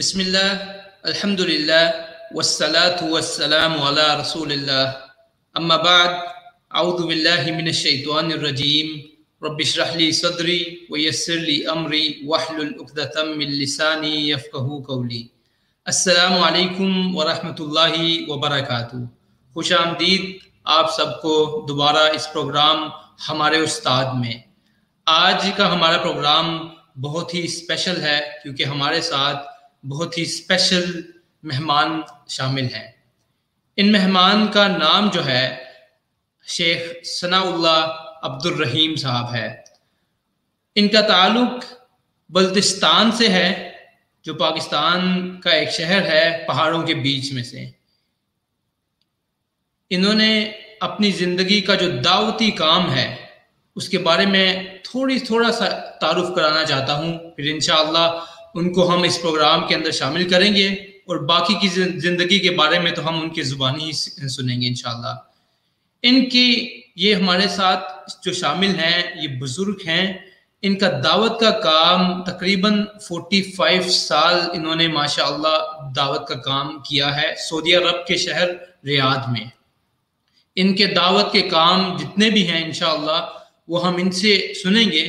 बिस्मिल्लाह अल्हम्दुलिल्लाह वस्सलातु वस्सलामु अला रसूलिल्लाह अम्मा बाद अऊज़ु बिल्लाहि मिनश शैतानिर रजीम रब्बि इश्रह ली सदरी व यस्सिर ली अमरी वहलुल उक़दतम मिन लिसानी यफ़क़हू क़ौली। अस्सलामु अलैकुम व रहमतुल्लाहि व बरकातुहू। खुशामदीद आप सबको दोबारा इस प्रोग्राम हमारे उस्ताद में। आज का हमारा प्रोग्राम बहुत ही स्पेशल है क्योंकि हमारे साथ बहुत ही स्पेशल मेहमान शामिल हैं। इन मेहमान का नाम जो है शेख सनाउल्लाह अब्दुल रहीम साहब है। इनका ताल्लुक बल्तिस्तान से है जो पाकिस्तान का एक शहर है पहाड़ों के बीच में से। इन्होंने अपनी ज़िंदगी का जो दावती काम है उसके बारे में थोड़ा सा तारुफ कराना चाहता हूँ, फिर इंशाअल्लाह उनको हम इस प्रोग्राम के अंदर शामिल करेंगे और बाकी की ज़िंदगी के बारे में तो हम उनकी ज़ुबानी ही सुनेंगे इंशाअल्लाह। इनकी ये हमारे साथ जो शामिल हैं ये बुज़ुर्ग हैं। इनका दावत का काम तकरीबन 45 साल इन्होंने माशाअल्लाह दावत का काम किया है सऊदी अरब के शहर रियाद में। इनके दावत के काम जितने भी हैं इंशाअल्लाह वो हम इनसे सुनेंगे।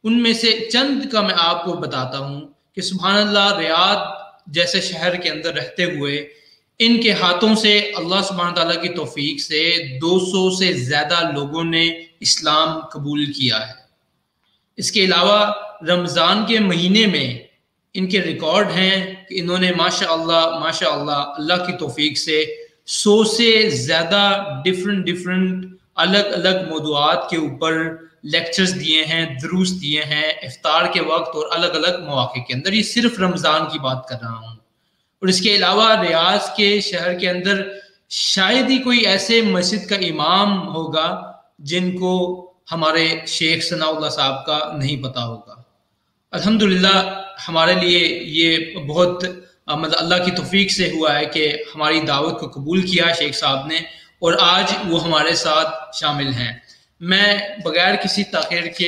उनमें से चंद का मैं आपको बताता हूँ कि सुभानअल्लाह रियाद जैसे शहर के अंदर रहते हुए इनके हाथों से अल्लाह सुब्हान ताला की तौफीक से 200 से ज़्यादा लोगों ने इस्लाम कबूल किया है। इसके अलावा रमज़ान के महीने में इनके रिकॉर्ड हैं कि इन्होंने माशाअल्लाह अल्लाह की तौफीक से 100 से ज़्यादा डिफरेंट अलग अलग मौदूआत के ऊपर लेक्चर्स दिए हैं, दुरूस दिए हैं इफ्तार के वक्त और अलग अलग मौके के अंदर। ये सिर्फ रमज़ान की बात कर रहा हूँ। और इसके अलावा रियाज के शहर के अंदर शायद ही कोई ऐसे मस्जिद का इमाम होगा जिनको हमारे शेख सनाउल्लाह साहब का नहीं पता होगा। अल्हम्दुलिल्लाह हमारे लिए ये बहुत मतलब अल्लाह की तौफीक से हुआ है कि हमारी दावत को कबूल किया शेख साहब ने और आज वो हमारे साथ शामिल हैं। मैं बगैर किसी ताख़ीर के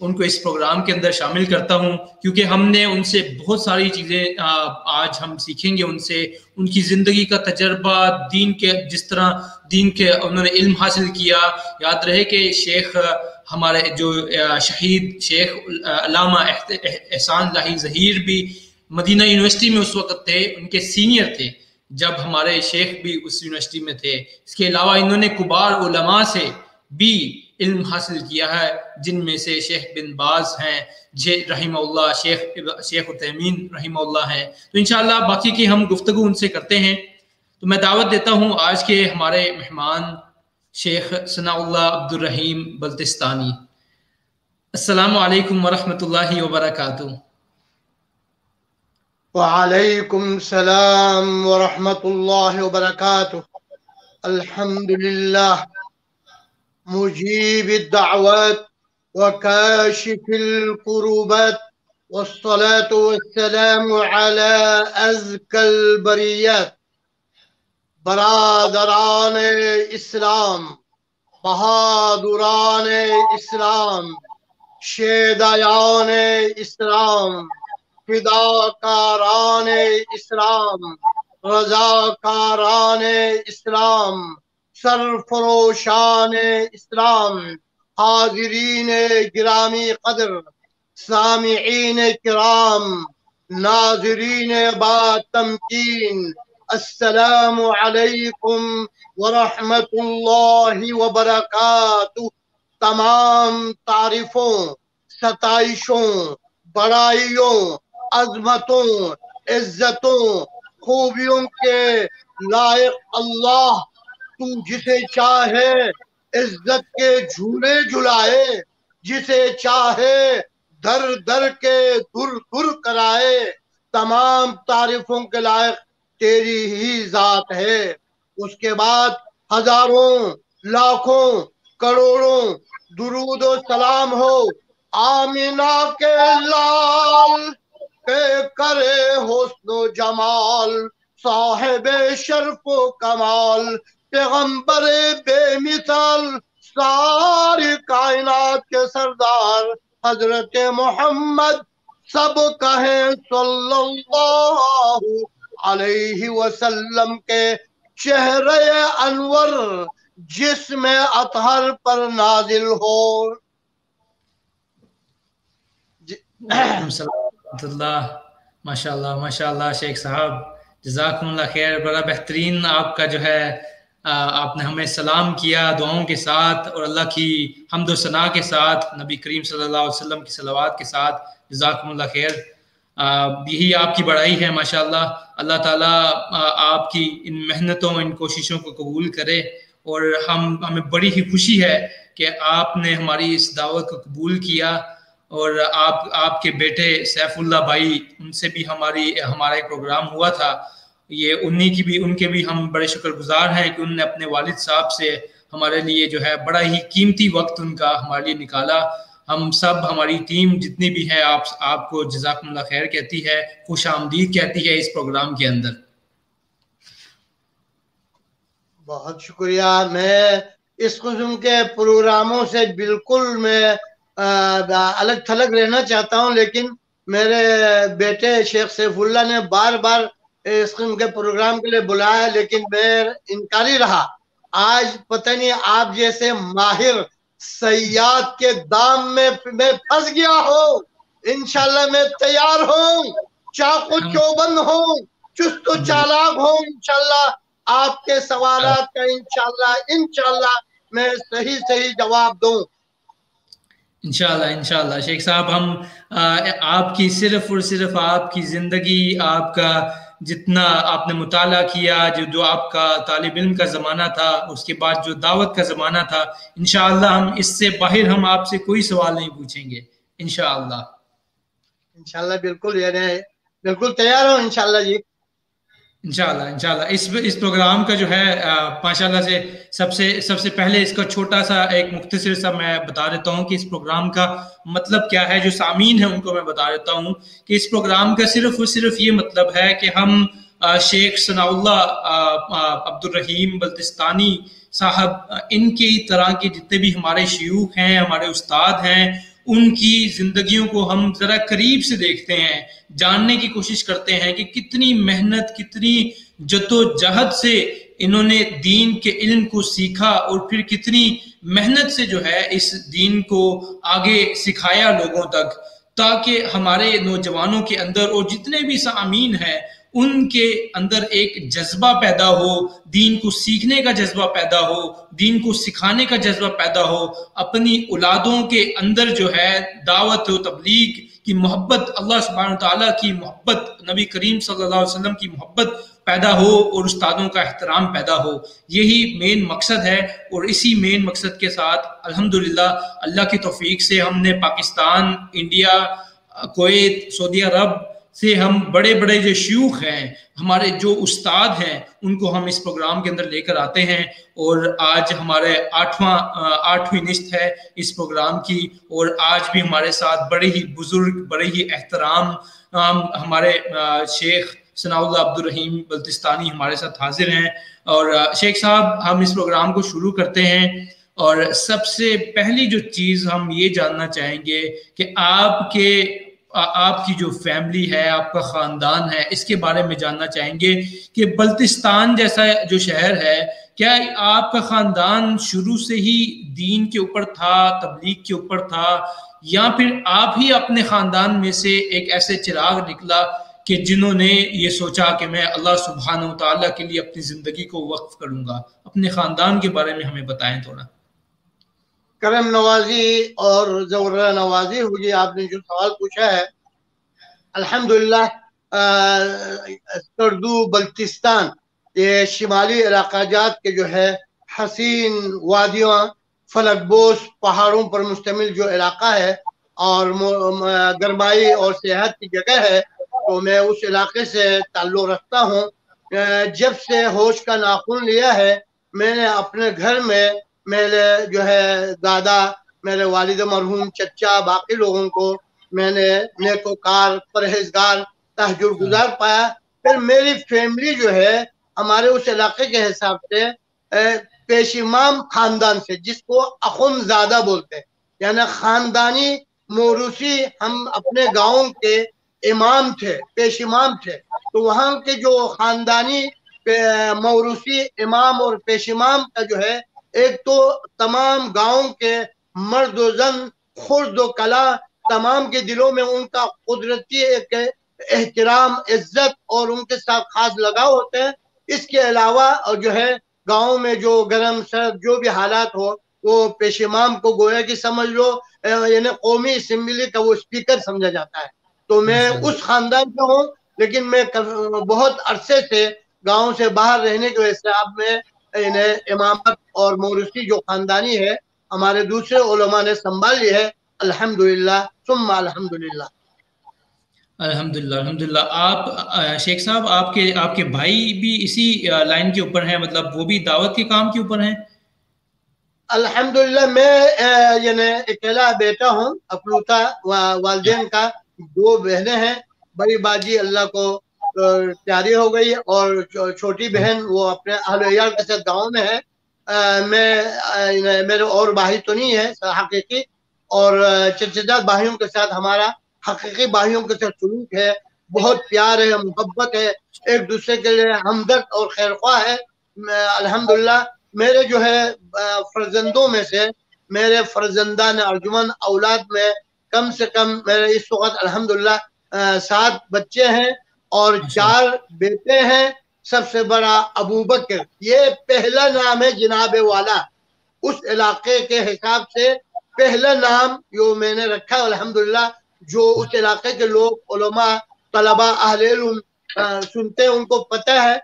उनको इस प्रोग्राम के अंदर शामिल करता हूं क्योंकि हमने उनसे बहुत सारी चीज़ें आज हम सीखेंगे उनसे। उनकी ज़िंदगी का तजर्बा, दीन के जिस तरह दीन के उन्होंने इल्म हासिल किया। याद रहे कि शेख हमारे जो शहीद शेख अल्लामा एहसान लाही ज़हीर भी मदीना यूनिवर्सिटी में उस वक़्त थे, उनके सीनियर थे जब हमारे शेख भी उस यूनिवर्सिटी में थे। इसके अलावा इन्होंने कुबार उलमा से भी इल्म हासिल किया है जिनमें से शेख बिन बाज हैं रहीमहुल्लाह, शेख उतैमीन रहीमहुल्लाह हैं। तो इंशाअल्लाह बाकी की हम गुफ्तगू उनसे करते हैं। तो मैं दावत देता हूँ आज के हमारे मेहमान शेख सनाउल्लाह अब्दुल रहीम बल्तिस्तानी। अस्सलामु अलैकुम वरहमतुल्लाहि वबरकातुहू। वालेकुम सलाम व रहमतुल्लाहि व बरकातुहू। अल्हम्दुलिल्लाह मुजीब दावत व काशिफिल कुरुबत वस्सलातु वस्सलामु अला अज़कल बरियत। बरादरान इस्लाम, बहादुरान इस्लाम, शेदायान इस्लाम, फिदाकारान इस्लाम, रज़ाकारान इस्लाम, सरफरोशान इस्लाम, हाज़िरीन गिरामी कदर, सामिईन किराम, नाज़रीन बातमकीन, अस्सलामु अलैकुम व रहमतुल्लाहि व बरकातुहू। तमाम तारीफों, सताइशों, बड़ाइयों, अजमतों, इज्जतों, खूबियों के लायक अल्लाह, तू जिसे चाहे इज्जत के झूले झुलाए, जिसे चाहे दर दर के दुर दुर कराए। तमाम तारीफों के लायक तेरी ही जात है। उसके बाद हजारों, लाखों, करोड़ों दुरूद और सलाम हो आमीना के लाल पे करे हुस्न जमाल, साहिबे शर्फ कमाल, पैगंबर बेमिसाल, सारी कायनात के सरदार हजरत मोहम्मद सब कहें सल्लल्लाहु अलैहि वसल्लम के चेहरे अनवर जिस्म अतहर पर नाजिल हो। माशाल्लाह माशाल्लाह शेख साहब, जज़ाकुमुल्लाह खैर। बड़ा बेहतरीन आपका जो है आपने हमें सलाम किया दुआओं के साथ और अल्लाह की हम्द व सना के साथ, नबी करीम सल्लल्लाहु अलैहि वसल्लम की सलावत के साथ। जज़ाकुमुल्लाह खैर। यही आपकी बड़ाई है माशाल्लाह। अल्लाह ताला आपकी इन मेहनतों, इन कोशिशों को कबूल करे। और हमें बड़ी ही खुशी है कि आपने हमारी इस दावत को कबूल किया। और आपके बेटे सैफुल्लाह भाई, उनसे भी हमारा एक प्रोग्राम हुआ था। ये उनके भी हम बड़े शुक्रगुजार हैं कि उनने अपने वालिद साहब से हमारे लिए जो है बड़ा ही कीमती वक्त उनका हमारे लिए निकाला। हम सब, हमारी टीम जितनी भी है, आपको जज़ाकुमुल्लाह खैर कहती है, खुश आमदीद कहती है इस प्रोग्राम के अंदर। बहुत शुक्रिया। मैं इस किस्म के प्रोग्रामों से बिल्कुल मैं अलग थलग रहना चाहता हूं, लेकिन मेरे बेटे शेख सैफुल्लाह ने बार बार इस किस्म के प्रोग्राम के लिए बुलाया, लेकिन मैं इनकारी रहा। आज पता नहीं आप जैसे माहिर सयाद के दाम में मैं फंस गया हूँ। इंशाल्लाह मैं तैयार हूँ, चाकू चौबंद हूँ, चुस्त चालाक हूँ। इंशाल्लाह आपके सवालात का इंशाल्लाह मैं सही जवाब दूं। इंशाल्लाह शेख साहब, हम आपकी सिर्फ और सिर्फ आपकी ज़िंदगी, आपका जितना आपने मुताला किया, जो आपका तालिब इल्म का ज़माना था, उसके बाद जो दावत का ज़माना था, इंशाअल्लाह हम इससे बाहर हम आपसे कोई सवाल नहीं पूछेंगे। इंशाअल्लाह बिल्कुल, यानी बिल्कुल तैयार हो इंशाअल्लाह जी। इंशाअल्लाह इस प्रोग्राम का जो है माशाअल्लाह से सबसे पहले इसका छोटा सा एक मुख्तसर सा मैं बता देता हूँ कि इस प्रोग्राम का मतलब क्या है। जो सामीन है उनको मैं बता देता हूँ कि इस प्रोग्राम का सिर्फ और सिर्फ ये मतलब है कि हम शेख सनाउल्लाह अब्दुल रहीम बल्तिस्तानी साहब, इनकी तरह के जितने भी हमारे शयूख हैं, हमारे उस्ताद हैं, उनकी जिंदगियों को हम जरा करीब से देखते हैं, जानने की कोशिश करते हैं कि कितनी मेहनत, कितनी जद्दोजहद से इन्होंने दीन के इल्म को सीखा और फिर कितनी मेहनत से जो है इस दीन को आगे सिखाया लोगों तक, ताकि हमारे नौजवानों के अंदर और जितने भी सामीन हैं उनके अंदर एक जज्बा पैदा हो, दीन को सीखने का जज्बा पैदा हो, दीन को सिखाने का जज्बा पैदा हो, अपनी औलादों के अंदर जो है दावत व तबलीग की मोहब्बत, अल्लाह सुब्हानहू व तआला की मोहब्बत, नबी करीम सल्लल्लाहु अलैहि वसल्लम की मोहब्बत पैदा हो और उस्तादों का एहतराम पैदा हो। यही मेन मकसद है। और इसी मेन मकसद के साथ अल्हम्दुलिल्लाह अल्लाह की तौफीक से हमने पाकिस्तान, इंडिया, कुवैत, सऊदी अरब से हम बड़े बड़े जो शयूख हैं, हमारे जो उस्ताद हैं, उनको हम इस प्रोग्राम के अंदर लेकर आते हैं। और आज हमारे आठवीं निश्त है इस प्रोग्राम की। और आज भी हमारे साथ बड़े ही बुजुर्ग, बड़े ही एहतराम हमारे शेख सनाउल्लाह अब्दुल रहीम बल्तिस्तानी हमारे साथ हाजिर हैं। और शेख साहब, हम इस प्रोग्राम को शुरू करते हैं। और सबसे पहली जो चीज़ हम ये जानना चाहेंगे कि आपकी जो फैमिली है, आपका ख़ानदान है, इसके बारे में जानना चाहेंगे कि बल्तिस्तान जैसा जो शहर है, क्या आपका ख़ानदान शुरू से ही दीन के ऊपर था, तबलीग के ऊपर था, या फिर आप ही अपने ख़ानदान में से एक ऐसे चिराग निकला कि जिन्होंने ये सोचा कि मैं अल्लाह सुब्हानहू व तआला के लिए अपनी ज़िंदगी को वक्फ करूँगा? अपने ख़ानदान के बारे में हमें बताएं थोड़ा। करम नवाजी और ज़रूर नवाजी हुई, आपने जो सवाल पूछा है, अल्हम्दुलिल्लाह सर्दू बल्तिस्तान, ये शिमाली इलाकाजात के जो है हसीन वादियाँ, फलकबोस पहाड़ों पर मुश्तमिल जो इलाका है और गरमाई और सेहत की जगह है, तो मैं उस इलाके से ताल्लुक़ रखता हूँ। जब से होश का नाखून लिया है, मैंने अपने घर में मेरे जो है दादा, मेरे वालिद मरहूम, चचा, बाकी लोगों को मैंने नेकोकार, परहेजगार, तहज्जुद गुजार पाया। फिर मेरी फैमिली जो है हमारे उस इलाके के हिसाब से पेशिमाम खानदान से, जिसको अखुंज़ादा बोलते हैं, यानी खानदानी موروثی ہم اپنے گاؤں کے امام تھے، پیش امام تھے، تو وہاں کے جو خاندانی موروثی امام اور پیش امام کا جو ہے، ایک تو تمام گاؤں کے مرد و زن، خرد و کلا، تمام کے دلوں میں ان کا قدرتی ایک احترام، عزت اور ان کے ساتھ خاص لگاؤ ہوتے ہیں۔ اس کے علاوہ جو ہے گاؤں میں جو گرم سرد جو بھی حالات ہو، وہ پیش امام کو گویا کہ سمجھ لو یعنی قومی اسمبلی کا وہ اسپیکر سمجھا جاتا ہے۔ تو میں اس خاندان سے ہوں، لیکن میں بہت عرصے سے گاؤں سے باہر رہنے کی وجہ سے اب میں امامت اور موروثی جو خاندانی ہے ہمارے دوسرے علماء نے سنبھال لی ہے، الحمدللہ ثم الحمدللہ۔ الحمدللہ الحمدللہ۔ آپ شیخ صاحب آپ کے بھائی بھی اسی لائن کے اوپر ہیں، مطلب وہ بھی دعوت کے کام کے اوپر ہیں؟ الحمدللہ میں یعنی اکیلا بیٹا ہوں اکلوتا، والدین کا 2 بہنیں ہیں، بڑی باجی اللہ کو پیاری ہو گئی اور چھوٹی بہن وہ اپنے اہل عیال کے ساتھ گاؤں میں ہے۔ میں میرے اور بھائی تو نہیں ہے حقیقی، اور چچا بھائیوں کے ساتھ ہمارا حقیقی بھائیوں کے ساتھ سلوک ہے، بہت پیار ہے، محبت ہے، ایک دوسرے کے لیے ہمدرد اور خیرخواہ ہے۔ الحمدللہ میرے جو ہے فرزندوں میں سے، میرے فرزندان ارجمن اولاد میں کم سے کم میرے اس وقت الحمدللہ 7 بچے ہیں اور 4 بیٹے ہیں۔ سب سے بڑا ابو بکر، یہ پہلا نام ہے جناب والا، اس علاقے کے حساب سے پہلا نام جو میں نے رکھا الحمدللہ، جو اس علاقے کے لوگ، علماء، طلباء، اہل علم سنتے ہیں، ان کو پتہ ہے۔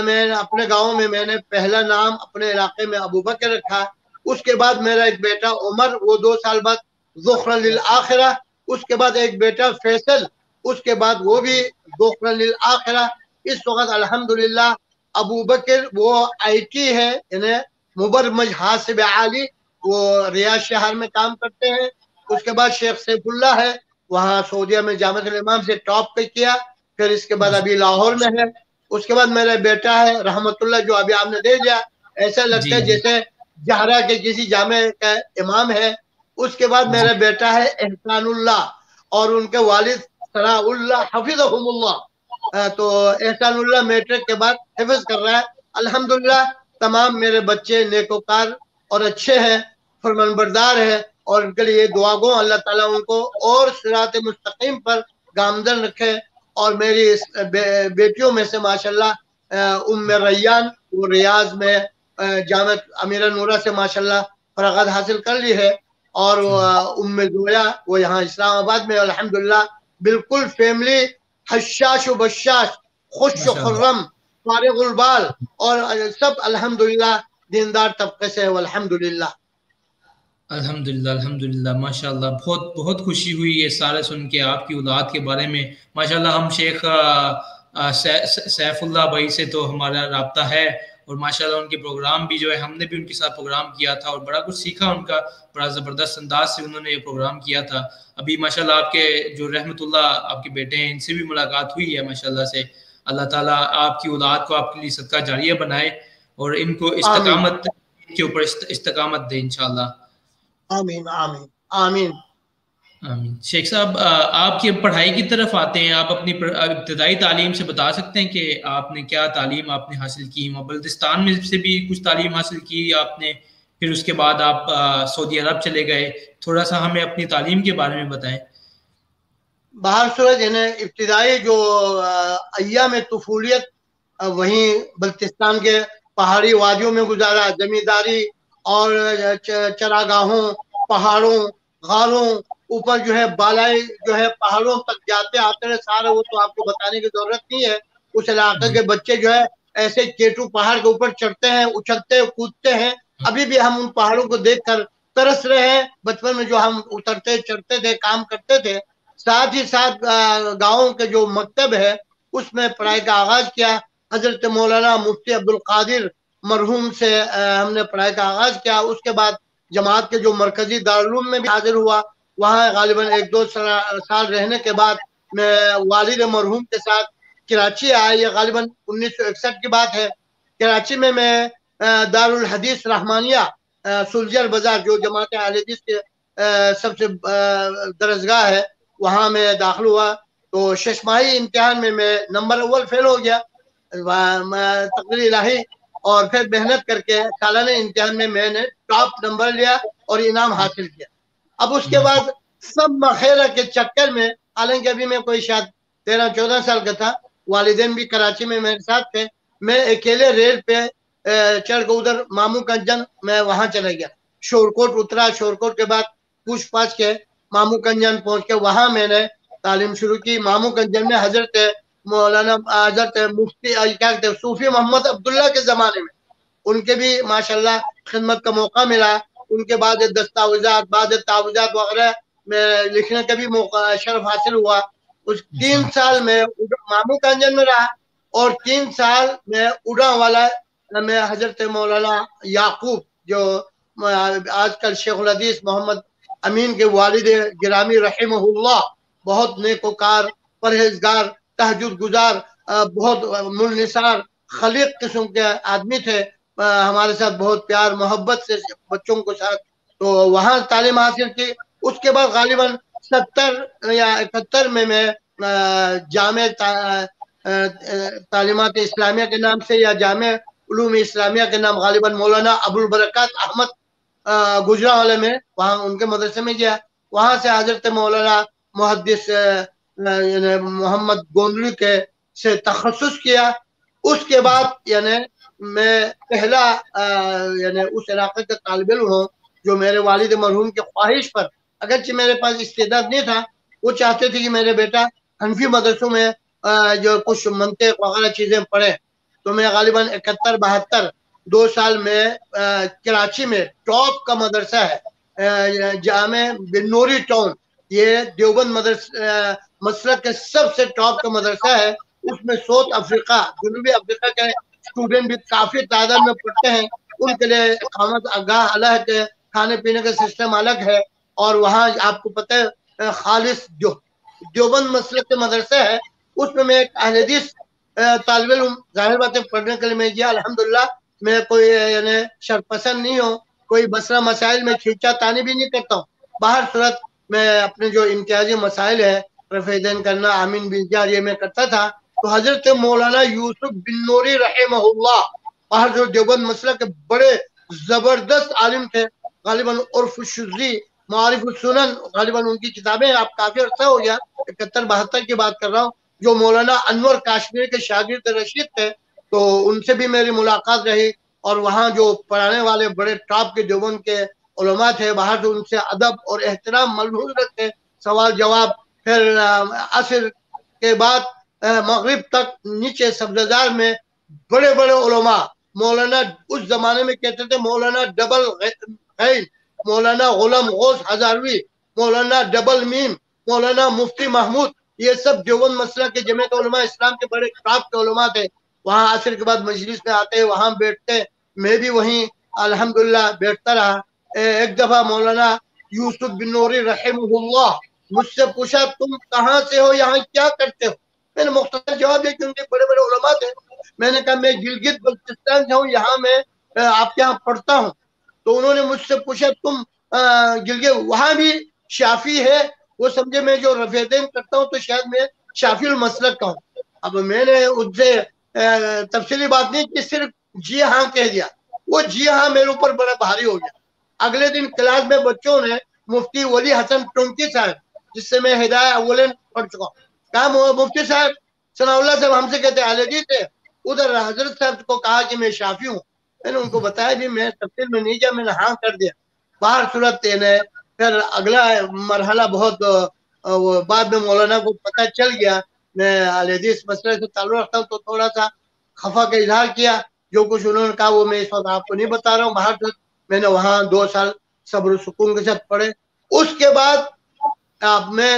میں اپنے گاؤں میں نے پہلا نام اپنے علاقے میں ابو بکر رکھا۔ اس کے بعد میرا ایک بیٹا عمر، وہ 2 سال بعد ذخرا للآخرہ۔ اس کے بعد ایک بیٹا فیصل، اس کے بعد وہ بھی ذخرا للآخرہ۔ اس وقت الحمدللہ ابو بکر وہ IT ہے، یعنی مبرمج حاسب عالی، وہ ریاض شہر میں کام کرتے ہیں۔ اس کے بعد شیخ سیف اللہ ہے، وہاں سعودیہ میں جامعہ الامام سے ٹاپ پہ کیا، پھر اس کے بعد ابھی لاہور میں ہے۔ اس کے بعد میرا بیٹا ہے رحمت اللہ، جو ابھی آپ نے دے دیا، ایسا لگتا ہے جیسے جہرا کے کسی جامع کا امام ہے۔ اس کے بعد میرا بیٹا ہے احسان اللہ، اور ان کے والد ثناء اللہ حفظہم اللہ۔ تو احسان اللہ میٹرک کے بعد حفظ کر رہا ہے۔ الحمدللہ تمام میرے بچے نیکوکار اور اچھے ہیں، فرمانبردار ہیں، اور ان کے لیے دعا گو اللہ تعالیٰ ان کو اور صراط مستقیم پر گامزن رکھے۔ اور میری بیٹیوں میں سے ماشاءاللہ ام ریان، وہ ریاض میں جامعہ امیر نورہ سے ماشاءاللہ فراغت حاصل کر لی ہے، اور ام زویا وہ یہاں اسلام آباد میں الحمدللہ بالکل فیملی حشاش و بشاش، خوش و خرم، فارغ البال، اور سب الحمدللہ دیندار طبقے سے والحمدللہ۔ الحمدللہ الحمدللہ ماشاءاللہ، بہت بہت خوشی ہوئی یہ سارے سن کے آپ کی اولاد کے بارے میں۔ ماشاءاللہ ہم شیخ سیف اللہ بھائی سے تو ہمارا رابطہ ہے، اور ماشاءاللہ ان کے پروگرام بھی جو ہے ہم نے بھی ان کے ساتھ پروگرام کیا تھا، اور بڑا کچھ سیکھا ان کا، بڑا زبردست انداز سے انہوں نے یہ پروگرام کیا تھا۔ ابھی ماشاءاللہ آپ کے جو رحمت اللہ آپ کے بیٹے ہیں، ان سے بھی ملاقات ہوئی ہے ماشاءاللہ سے۔ اللہ تعالیٰ آپ کی اولاد کو آپ کے لیے صدقہ جاریہ بنائے، اور ان کو استقامت کے اوپر استقامت دے انشاءاللہ۔ آمین آمین آمین آمین۔ شیخ صاحب آپ کی پڑھائی کی طرف آتے ہیں، آپ اپنی ابتدائی تعلیم سے بتا سکتے ہیں کہ آپ نے کیا تعلیم آپ نے حاصل کی؟ بلتستان میں سے بھی کچھ تعلیم حاصل کی آپ نے، پھر اس کے بعد آپ سعودی عرب چلے گئے، تھوڑا سا ہمیں اپنی تعلیم کے بارے میں بتائیں۔ باہر صورت یعنی ابتدائی جو ایام طفولیت وہیں بلتستان کے پہاڑی وادیوں میں گزارا، زمینداری اور چراگاہوں، پہاڑوں، غاروں، اوپر جو ہے بالائی جو ہے پہاڑوں تک جاتے آتے رہے سارے، وہ تو آپ کو بتانے کی ضرورت نہیں ہے۔ اس علاقے کے بچے جو ہے ایسے کیٹو پہاڑ کے اوپر چڑھتے ہیں، اچھلتے کودتے ہیں۔ ابھی بھی ہم ان پہاڑوں کو دیکھ کر ترس رہے ہیں، بچپن میں جو ہم اترتے چڑھتے تھے، کام کرتے تھے۔ ساتھ ہی ساتھ گاؤں کے جو مکتب ہے اس میں پڑھائی کا آغاز کیا۔ حضرت مولانا مفتی عبدالقادر مرحوم سے ہم نے پڑھائی کا آغاز کیا۔ اس کے بعد جماعت کے جو مرکزی دارالعلوم میں بھی حاضر ہوا، وہاں غالباً 1-2 سال رہنے کے بعد میں والد مرحوم کے ساتھ کراچی آیا۔ یہ غالباً 1961 کی بات ہے۔ کراچی میں دارالحدیث رحمانیہ سلجر بازار، جو جماعت اہل حدیث کے سب سے درسگاہ ہے، وہاں میں داخل ہوا. تو ششماہی امتحان میں نمبر اول فیل ہو گیا تقدیر الہی، اور پھر محنت کر کے سالانہ امتحان میں نے ٹاپ نمبر لیا اور انعام حاصل کیا. اب اس کے بعد سب مخیرہ کے چکر میں، حالانکہ ابھی میں کوئی شاید 13-14 سال کا تھا، والدین بھی کراچی میں میرے ساتھ تھے، میں اکیلے ریل پہ چڑھ کے ادھر مامو کنجن میں وہاں چلا گیا. شورکوٹ اترا، شورکوٹ کے بعد پوچھ پاچھ کے مامو کنجن پہنچ کے وہاں میں نے تعلیم شروع کی. مامو کنجن میں حضرت مولانا حضرت مفتی کیا کہتے ہیں صوفی محمد عبداللہ کے زمانے میں ان کے بھی ماشاءاللہ خدمت کا موقع ملا. ان کے بعد دستاویزات، بعد تعویذات وغیرہ میں لکھنے کا بھی موقع شرف حاصل ہوا. اس 3 سال میں مامو کنجن میں رہا، اور 3 سال میں اڑا والا میں حضرت مولانا یعقوب جو آج کل شیخ الحدیث محمد امین کے والد گرامی رحمہ اللہ، بہت نیکوکار، پرہیزگار، تہجد گزار، بہت ملنسار خلیق قسم کے آدمی تھے. ہمارے ساتھ بہت پیار محبت سے بچوں کے ساتھ تو وہاں تعلیم حاصل کی. اس کے بعد غالباً 70 یا 71 میں جامع تعلیمات اسلامیہ کے نام سے یا جامع علوم اسلامیہ کے نام غالباً مولانا ابو البرکات احمد گجرانوالے میں وہاں ان کے مدرسے میں گیا. وہاں سے حضرت مولانا محدث محمد گوندری کے سے تخصص کیا. اس کے بعد یعنی میں پہلا یعنی اس علاقے کا طالب علم ہوں جو میرے والد مرحوم کی خواہش پر، اگرچہ میرے پاس استعداد نہیں تھا، وہ چاہتے تھے کہ میرے بیٹا حنفی مدرسوں میں جو کچھ منطق وغیرہ چیزیں پڑھے. تو میں غالباً 71-72 2 سال میں کراچی میں ٹاپ کا مدرسہ ہے جامع بنوری ٹاؤن، یہ دیوبند مسلک کے سب سے ٹاپ کا مدرسہ ہے. اس میں ساؤتھ افریقہ، جنوبی افریقہ کے اسٹوڈنٹ بھی کافی تعداد میں پڑھتے ہیں. ان کے لیے اقامت گاہ الگ ہے، کھانے پینے کا سسٹم الگ ہے. اور وہاں آپ کو پتہ ہے خالص جو دیوبند مسلک کے مدرسہ ہے، اس میں ایک اہل حدیث طالب علم ظاہر بات ہے پڑھنے کے لیے میں گیا. الحمدللہ میں کوئی یعنی شرپسند نہیں ہوں، کوئی مسئلہ مسائل میں کھینچا تانی بھی نہیں کرتا ہوں. باہر صورت میں اپنے جو امتیازی مسائل ہے رفع دین کرنا، آمین بالجار، یہ میں کرتا تھا. تو حضرت مولانا یوسف بن نوری رحمہ اللہ باہر جو دیوبند مسلک کے بڑے زبردست عالم تھے، غالباً عرف الشذی، معارف السنن، غالباً ان کی کتابیں آپ کافی عرصہ ہو گیا 71-72 کی بات کر رہا ہوں، جو مولانا انور کاشمیری کے شاگرد رشید تھے. تو ان سے بھی میری ملاقات رہی، اور وہاں جو پڑھانے والے بڑے ٹاپ کے دیوبند کے علماء تھے، باہر جو ان سے ادب اور احترام ملحوظ رکھتے، سوال جواب. پھر عصر کے بعد مغرب تک نیچے سبززار میں بڑے بڑے علماء، مولانا اس زمانے میں کہتے تھے مولانا ڈبل غین، مولانا غلام غوث ہزاروی، مولانا ڈبل میم، مولانا مفتی محمود، یہ سب دیوبند مسلک کے جمعیت علماء اسلام کے بڑے ٹاپ کے علماء تھے. وہاں عصر کے بعد مجلس میں آتے، وہاں بیٹھتے، میں بھی وہیں الحمدللہ بیٹھتا رہا. ایک دفعہ مولانا یوسف بن نوری رحمہ اللہ مجھ سے پوچھا تم کہاں سے ہو، یہاں کیا کرتے ہو؟ میں نے مختصر جواب دیا کہ ان کے بڑے بڑے علماء تھے. میں نے کہا میں گلگت بلتستان سے ہوں، یہاں میں آپ کے یہاں پڑھتا ہوں. تو انہوں نے مجھ سے پوچھا تم گلگت وہاں بھی شافی ہے؟ وہ سمجھے میں جو رفع دین کرتا ہوں تو شاید میں شافی المسلک کا ہوں. اب میں نے ان سے تفصیلی بات نہیں کہ صرف جی ہاں کہہ دیا. وہ جی ہاں میرے اوپر بڑا بھاری ہو گیا. اگلے دن کلاس میں بچوں نے مفتی ولی حسن ٹونکی صاحب، جس سے میں ہدایہ اولین پڑھ چکا ہوں، کہا مفتی صاحب ثناء اللہ صاحب ہم سے کہتے ہیں اہل حدیث ہے. ادھر حضرت صاحب کو کہا کہ میں شافی ہوں. میں نے ان کو بتایا بھی میں تفصیل میں نہیں گیا، میں نے ہاں کر دیا. باہر صورت پھر اگلا مرحلہ بہت بعد میں مولانا کو پتہ چل گیا میں اہل حدیث مسئلے سے تعلق رکھتا ہوں، تو تھوڑا سا خفا کا اظہار کیا. جو کچھ انہوں نے کہا وہ میں اس وقت آپ کو نہیں بتا رہا ہوں. باہر صورت میں نے وہاں 2 سال صبر و سکون کے ساتھ پڑھے. اس کے بعد میں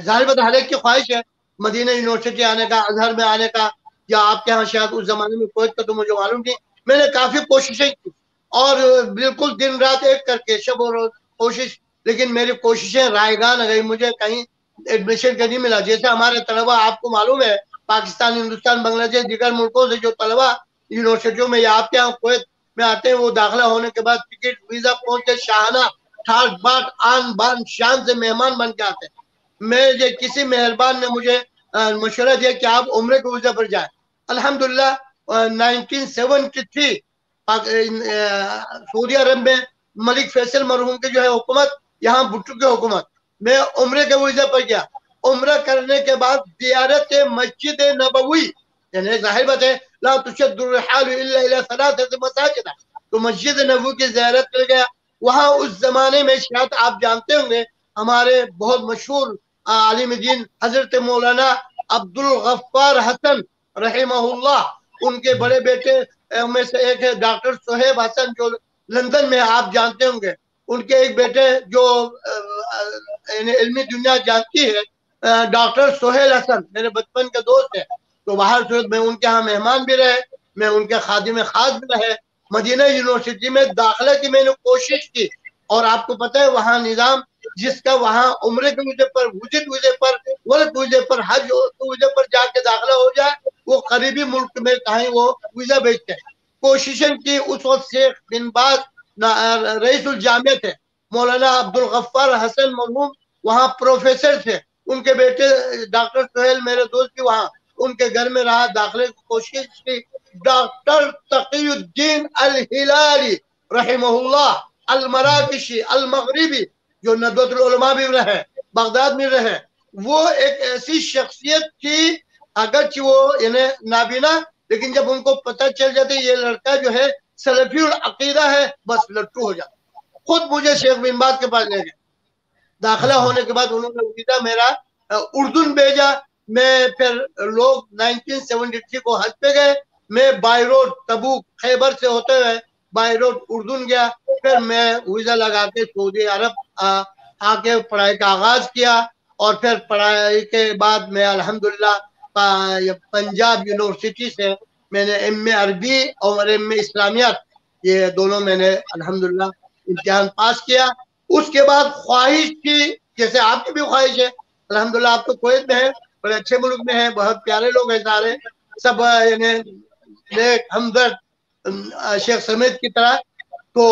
ظاہر بات ہر ایک کی خواہش ہے مدینہ یونیورسٹی آنے کا، ازہر میں آنے کا، یا آپ کے ہاں شاید اس زمانے میں کوئی تو مجھے معلوم نہیں. میں نے کافی کوششیں کی اور بالکل دن رات ایک کر کے شب و روز کوشش، لیکن میری کوششیں رائگاں نہ گئی، مجھے کہیں ایڈمیشن کا نہیں ملا. جیسے ہمارے طلبہ آپ کو معلوم ہے پاکستان، ہندوستان، بنگلہ دیش، دیگر ملکوں سے جو طلبہ یونیورسٹیوں میں یا آپ کے یہاں کویت میں آتے ہیں، وہ داخلہ ہونے کے بعد ٹکٹ ویزا پہنچتے شاہانہ ठाट बाट आन बान शान से मेहमान बन के आते हैं। मैं किसी मेहरबान ने मुझे मशवरा दिया कि आप उम्रे के वीजा पर जाए। अल्हम्दुलिल्लाह 1973 सऊदी अरब में मलिक फैसल मरहूम के जो है हुकूमत, यहाँ भुट्टो की हुकूमत, मैं उम्रे के वीजा पर गया। उम्रा करने के बाद जियारत मस्जिद नबवी, यानी जाहिर बात है ला तुशद्दुर रिहाल इल्ला इला सलासति मसाजिद, तो मस्जिद नबवी की जियारत कर गया। वहाँ उस जमाने में शायद आप जानते होंगे हमारे बहुत मशहूर आलिम दीन हजरत मौलाना अब्दुल गफ्फार हसन रहिमहुल्लाह, उनके बड़े बेटे में से एक है डॉक्टर सोहेब हसन, जो लंदन में आप जानते होंगे। उनके एक बेटे जो इल्मी दुनिया जानती है, डॉक्टर सोहेल हसन मेरे बचपन के दोस्त है। तो बाहर सूरत में उनके यहाँ मेहमान भी रहे, मैं उनके खादिम खास भी रहे। मदीना यूनिवर्सिटी में दाखिला की मैंने कोशिश की, और आपको पता है वहाँ निजाम जिसका वहाँ उम्रे के वीजे पर, विजिट वीजे पर, वर्क वीजे पर, हज वीजे पर जाके दाखिला हो जाए, वो करीबी मुल्क में कहीं वो वीजा भेजते हैं। कोशिशें की। उस वक्त शेख बिन बाज रईसुल जामिया थे, मौलाना अब्दुल गफ्फार हसन मरहूम वहाँ प्रोफेसर थे। उनके बेटे डॉक्टर सोहेल मेरे दोस्त भी वहाँ उनके घर में रहा, दाखिले की कोशिश की। डॉक्टर तकीयुद्दीन अल हिलाली रहिमहुल्लाह अल मराकशी अल मगरिबी, जो नदवतुल उलमा भी रहे, बगदाद में रहे, वो एक ऐसी शख्सियत थी, अगरचे वो यानी नाबीना, लेकिन जब उनको पता चल जाते ये लड़का जो है सलफीउल अकीदा है, बस लट्टू हो जाता। खुद मुझे शेख बिन बाज के पास ले गए। दाखिला होने के बाद उन्होंने वीजा मेरा उर्दून भेजा। मैं फिर लोग 1973 को हज पे गए, मैं बाई रोड तबूक खैबर से होते हुए बाई रोड उर्दून गया। फिर मैं वीजा लगा के सऊदी अरब आके पढ़ाई का आगाज किया, और फिर पढ़ाई के बाद मैं अल्हम्दुलिल्लाह पंजाब यूनिवर्सिटी से मैंने एम.ए. अरबी और एम.ए. इस्लामियात, ये दोनों मैंने अल्हम्दुलिल्लाह इम्तिहान पास किया। उसके बाद ख्वाहिश थी, जैसे आपकी भी ख्वाहिश है, अल्हम्दुलिल्लाह आप तो कुवैत में है, बड़े अच्छे मुल्क में है, बहुत प्यारे लोग हैं सारे, सब यानी नेक हमदर्द शेख समीद की तरह। तो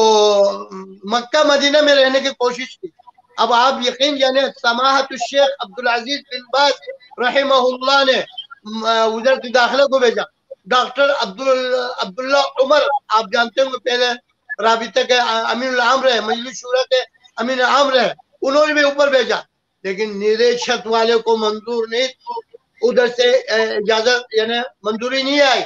मक्का मदीना में रहने की कोशिश की। अब आप यकीन जाने समाहत शेख अब्दुल अजीज बिन बाज रहिमहुल्लाह ने वज़ारत दाखिला को भेजा। डॉक्टर अब्दुल्ला उमर आप जानते होंगे, पहले राबिता के अमीन आम रहे, मजलिस शूरा के अमीन आम रहे, उन्होंने भी ऊपर भेजा, लेकिन निदेशक वाले को मंजूर नहीं, उधर से इजाजत यानी मंजूरी नहीं आई।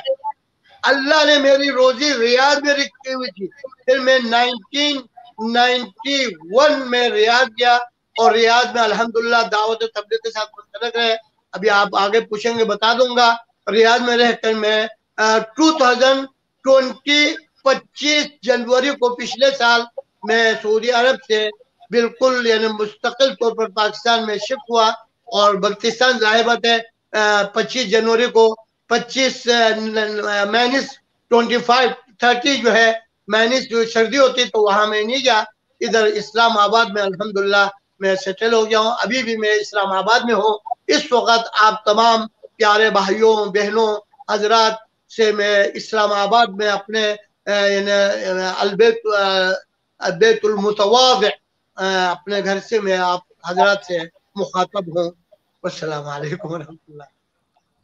अल्लाह ने मेरी रोजी रियाद में रखी हुई थी। फिर मैं 1991 में रियाद गया, और रियाद में अल्हम्दुलिल्लाह दावत तबलीग के साथ मुंसलिक रहे। अभी आप आगे पूछेंगे बता दूंगा। रियाद में रहकर मैं 25 जनवरी को पिछले साल मैं सऊदी अरब से बिल्कुल यानी मुस्तकिल तौर पर पाकिस्तान में शिफ्ट हुआ, और बल्तिस्तान जाहिर बात है 25 जनवरी को 25 -25-30 जो है माइनस जो सर्दी होती तो वहां मैं नहीं गया। इधर इस्लामाबाद में अल्हम्दुलिल्लाह मैं सेटल हो गया हूँ, अभी भी मैं इस्लामाबाद में हूँ। इस वक्त आप तमाम प्यारे भाइयों बहनों हजरात से मैं इस्लामाबाद में अपने अलबैतुल मुतवाज़ि अपने घर से मैं आप हजरात से मुखातब हूँ। अस्सलाम वालेकुम वरहमतुल्लाह।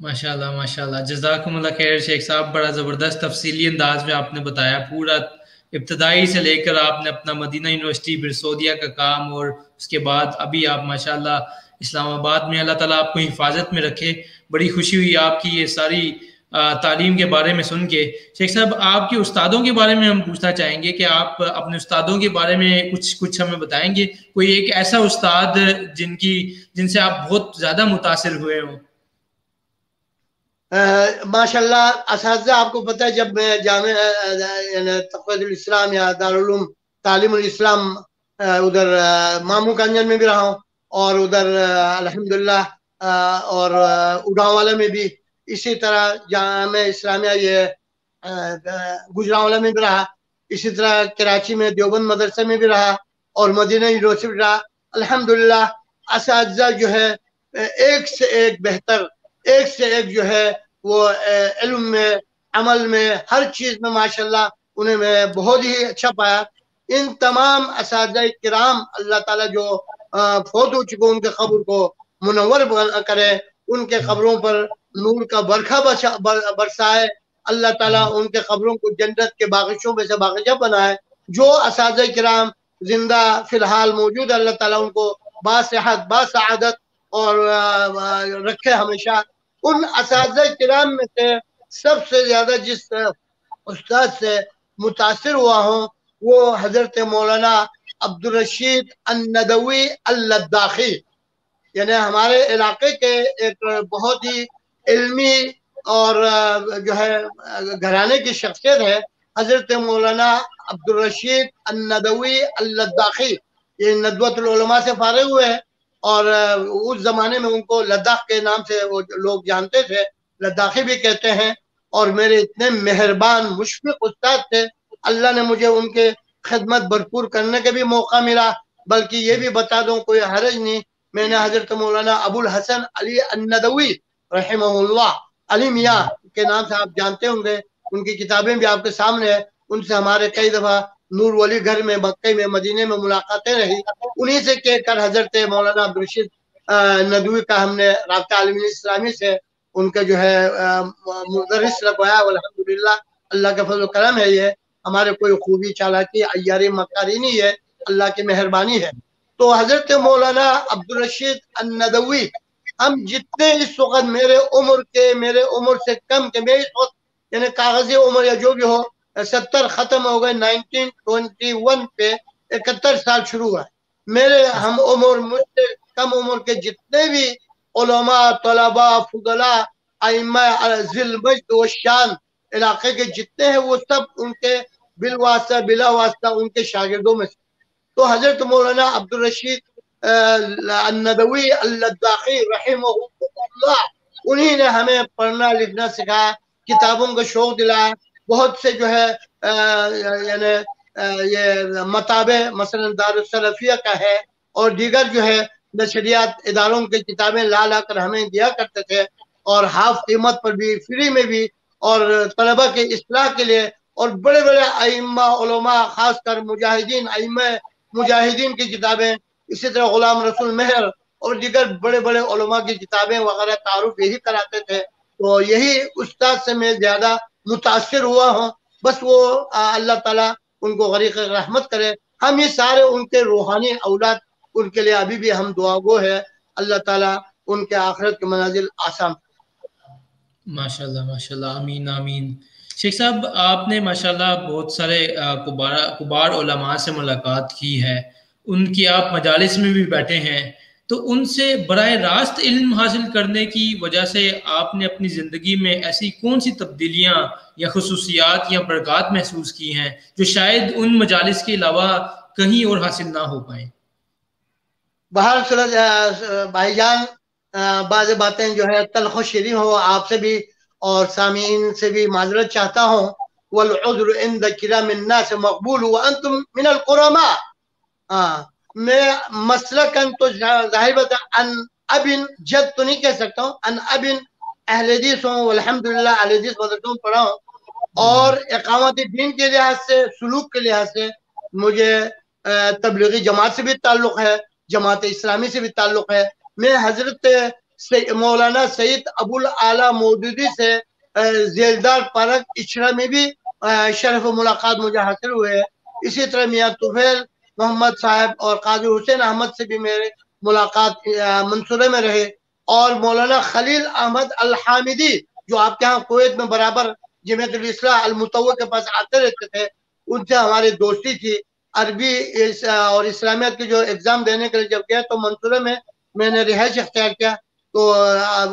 माशाल्लाह माशाल्लाह, जज़ाकुमुल्लाह खैर शेख साहब, बड़ा ज़बरदस्त तफसीली अंदाज में आपने बताया पूरा इब्तदाई से लेकर आपने अपना मदीना यूनिवर्सिटी फिर सऊदीया का काम, और उसके बाद अभी आप माशाल्लाह इस्लामाबाद में। अल्लाह ताला आपको हिफाजत में रखे। बड़ी खुशी हुई आपकी ये सारी तालीम के बारे में सुन के। शेख साहब, आपके उस्तादों के बारे में हम पूछना चाहेंगे कि आप अपने उस्तादों के बारे में कुछ हमें बताएंगे। कोई एक ऐसा उस्ताद जिनसे आप बहुत ज़्यादा मुतासिर हुए हों? माशाल्लाह असातिज़ा, आपको पता है जब मैं जामिया तक़वीयुल इस्लाम या दारुल उलूम तालीमुल इस्लाम उधर मामूकांजन में भी रहा हूँ, और उधर अल्हम्दुलिल्लाह और उड़ावाला में भी, इसी तरह जामिया इस्लामिया ये गुजरांवाला में भी रहा, इसी तरह कराची में देवबंद मदरसे में भी रहा, और मदीना यूनिवर्सिटी रहा। अल्हम्दुलिल्लाह असातिज़ा जो है एक से एक बेहतर, एक से एक जो है वो इल्म में, अमल में, हर चीज में माशाल्लाह उन्हें मैं बहुत ही अच्छा पाया। इन तमाम असातिज़ा किराम अल्लाह ताला जो फौत हो चुके उनके कब्र को मुनव्वर करे, उनके कब्रों पर नूर का बरखा बरसाए, अल्लाह ताला उनके कब्रों को जन्नत के बागिशों में से बागिशा बनाए। जो असातिज़ा किराम जिंदा फिलहाल मौजूद, अल्लाह ताला उनको बासेहत बासआदत और रखे हमेशा। उन असातिज़ा किराम में से सबसे ज्यादा जिस उस्ताद से मुतासिर हुआ हूँ वो हजरत मौलाना अब्दुल रशीद अन-नदवी अल-लद्दाखी, यानी हमारे इलाके के एक बहुत ही इल्मी और जो है घराने की शख्सियत है हजरत मौलाना अब्दुल रशीद अन-नदवी अल-लद्दाखी। ये नदवतुल उलमा से फारिग हुए हैं और उस जमाने में उनको लद्दाख के नाम से वो लोग जानते थे, लद्दाखी भी कहते हैं। और मेरे इतने मेहरबान मुशफिक उस्ताद थे, अल्लाह ने मुझे उनके खिदमत भरपूर करने का भी मौका मिला। बल्कि ये भी बता दूं, कोई हरज नहीं, मैंने हजरत मौलाना अबुल हसन अली अन-नदवी रहमहुल्लाह, अली मियाँ के नाम से आप जानते होंगे, उनकी किताबें भी आपके सामने है। उनसे हमारे कई दफा नूर वली घर में, मक्के में, मदीने में मुलाकातें रही। उन्हीं से कहकर हजरत मौलाना अब्दुल रशीद नदवी का हमने राब्ता आलमी इस्लामी से उनका जो है मुदर्रिस लगवाया। अल्हम्दुलिल्लाह, अल्लाह का फजल करम है, ये हमारे कोई खूबी चालाकी अय्यारी मक्कारी नहीं है, अल्लाह की मेहरबानी है। तो हजरत मौलाना अब्दुल रशीद अन-नदवी, हम जितने इस वक्त मेरे उम्र से कम के, मैं इस वक्त यानी कागजी उम्र या जो भी हो 70 खत्म हो गए, 1921 पे 71 साल शुरू हुआ है। मेरे हम उम्र, मुझसे कम उम्र के जितने भी उलमा, तलबा, फुदला, आइम्मा जिल मज्द व शान इलाके के जितने हैं वो सब उनके बिलवास्ता बिला वास्ता उनके शागिर्दों में से। तो हजरत मौलाना अब्दुल रशीद अन-नदवी अल-लद्दाखी रहमहुल्लाह, उन्हीं ने हमें पढ़ना लिखना सिखाया, किताबों का शौक दिलाया। बहुत से जो है यानी ये मताबे मसलन दारुस सलफिया का है और दीगर जो है नशरियात इदारों की किताबें ला ला कर हमें दिया करते थे, और हाफ कीमत पर भी, फ्री में भी, और तलबा के इस्लाह के लिए। और बड़े बड़े आइम्मा उलमा, खासकर मुजाहिदीन, आइम्मा मुजाहिदीन की किताबें, इसी तरह गुलाम रसूल मेहर और दीगर बड़े बड़े उलमा की किताबें वगैरह तारुफ यही कराते थे। तो यही उस्ताद से मैं ज्यादा मुतासिर हुआ हूँ। बस वो अल्लाह ताला उनको गरीक रहमत करे। हम ये सारे उनके रूहानी औलाद, उनके लिए अभी भी हम दुआगो है, अल्लाह ताला उनके आखिरत के मनाजिल आसान। माशाल्लाह माशाल्लाह, आमीन आमीन। शेख साहब, आपने माशाल्लाह बहुत सारे कुबार उलमा से मुलाकात की है, उनकी आप मजालिस में भी बैठे हैं, तो उनसे बराह रास्त इल्म हासिल करने की वजह से आपने अपनी ज़िंदगी में ऐसी कौन सी तब्दीलियाँ या खसूसियात या बरक़ात महसूस की हैं जो शायद उन मजालिस के अलावा कहीं और हासिल ना हो पाए? बहर सूरत भाईजान, बाज़ बातें जो है तल्ख़ शीरीं हो, आपसे भी और सामीन से भी माजरत चाहता हूँ। वल उज़्र इंद किरामिन नास मक़बूल व अंतुम मिनल कुरमा। मैं मसलकन तो जाहिर बात है अन अबिन जद तो नहीं कह सकता हूँ, अन अबिन अहले हदीस हूँ, अल्हम्दुलिल्लाह अहले हदीस मदरसों में पढ़ा हूँ। और इकामत दीन के लिहाज से, सुलूक के लिहाज से मुझे तबलीगी जमात से भी ताल्लुक़ है, जमात इस्लामी से भी ताल्लुक़ है। मैं हजरत मौलाना सईद अबुल आला मौदूदी से जेलदार पार्क इशरा में भी शरफ मुलाकात मुझे हासिल हुए है। इसी तरह मियाँ तुफैल मोहम्मद साहब और काजी हुसैन अहमद से भी मेरे मुलाकात मंसूरे में रहे। और मौलाना खलील अहमद अल हामिदी, जो आपके यहाँ कुवैत में बराबर जमीयतुल इस्लाह अल मुतव्वा के पास आते रहते थे, उनसे हमारी दोस्ती थी। अरबी और इस्लामियत की जो एग्जाम देने के लिए जब गया तो मंसूरे में मैंने रिहाइश अख्तियार किया, तो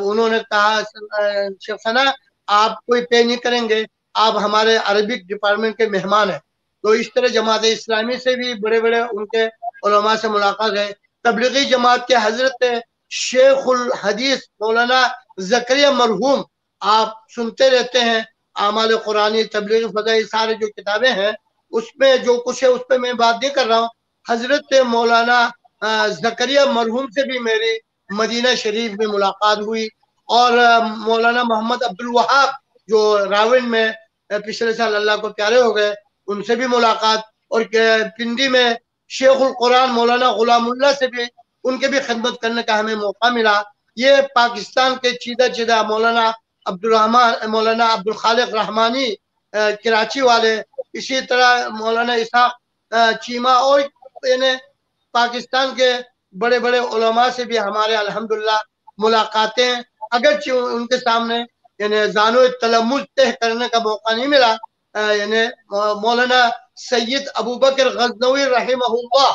उन्होंने कहा शेख सना आप कोई पे नहीं करेंगे, आप हमारे अरबिक डिपार्टमेंट के मेहमान हैं। तो इस तरह जमात इस्लामी से भी बड़े बड़े उनके उलमा से मुलाकात है। तबलीगी जमात के हजरत शेखुल हदीस मौलाना ज़करिया मरहूम, आप सुनते रहते हैं, आमाल कुरानी, तबलीगी फज़ाइल, सारे जो किताबें हैं उसमें जो कुछ है उस पर मैं बात नहीं कर रहा हूँ। हजरत मौलाना ज़करिया मरहूम से भी मेरी मदीना शरीफ में मुलाकात हुई। और मौलाना मोहम्मद अब्दुल वहाब जो रावण में पिछले साल अल्लाह को प्यारे हो गए, उनसे भी मुलाकात। اور پنڈی میں شیخ القرآن مولانا غلام اللہ سے بھی ان کے بھی خدمت کرنے کا ہمیں موقع ملا. یہ پاکستان کے چیدہ مولانا عبدالرحمان مولانا عبدالخالق رحمانی کراچی والے، اسی طرح مولانا اسحاق چیمہ، اور یعنی پاکستان کے بڑے بڑے علماء سے بھی ہمارے الحمدللہ ملاقاتیں ہیں. اگرچہ ان کے سامنے یعنی زانو تلمذ طے کرنے کا موقع نہیں ملا. یعنی مولانا سید ابوبکر غزنوی رحمہ اللہ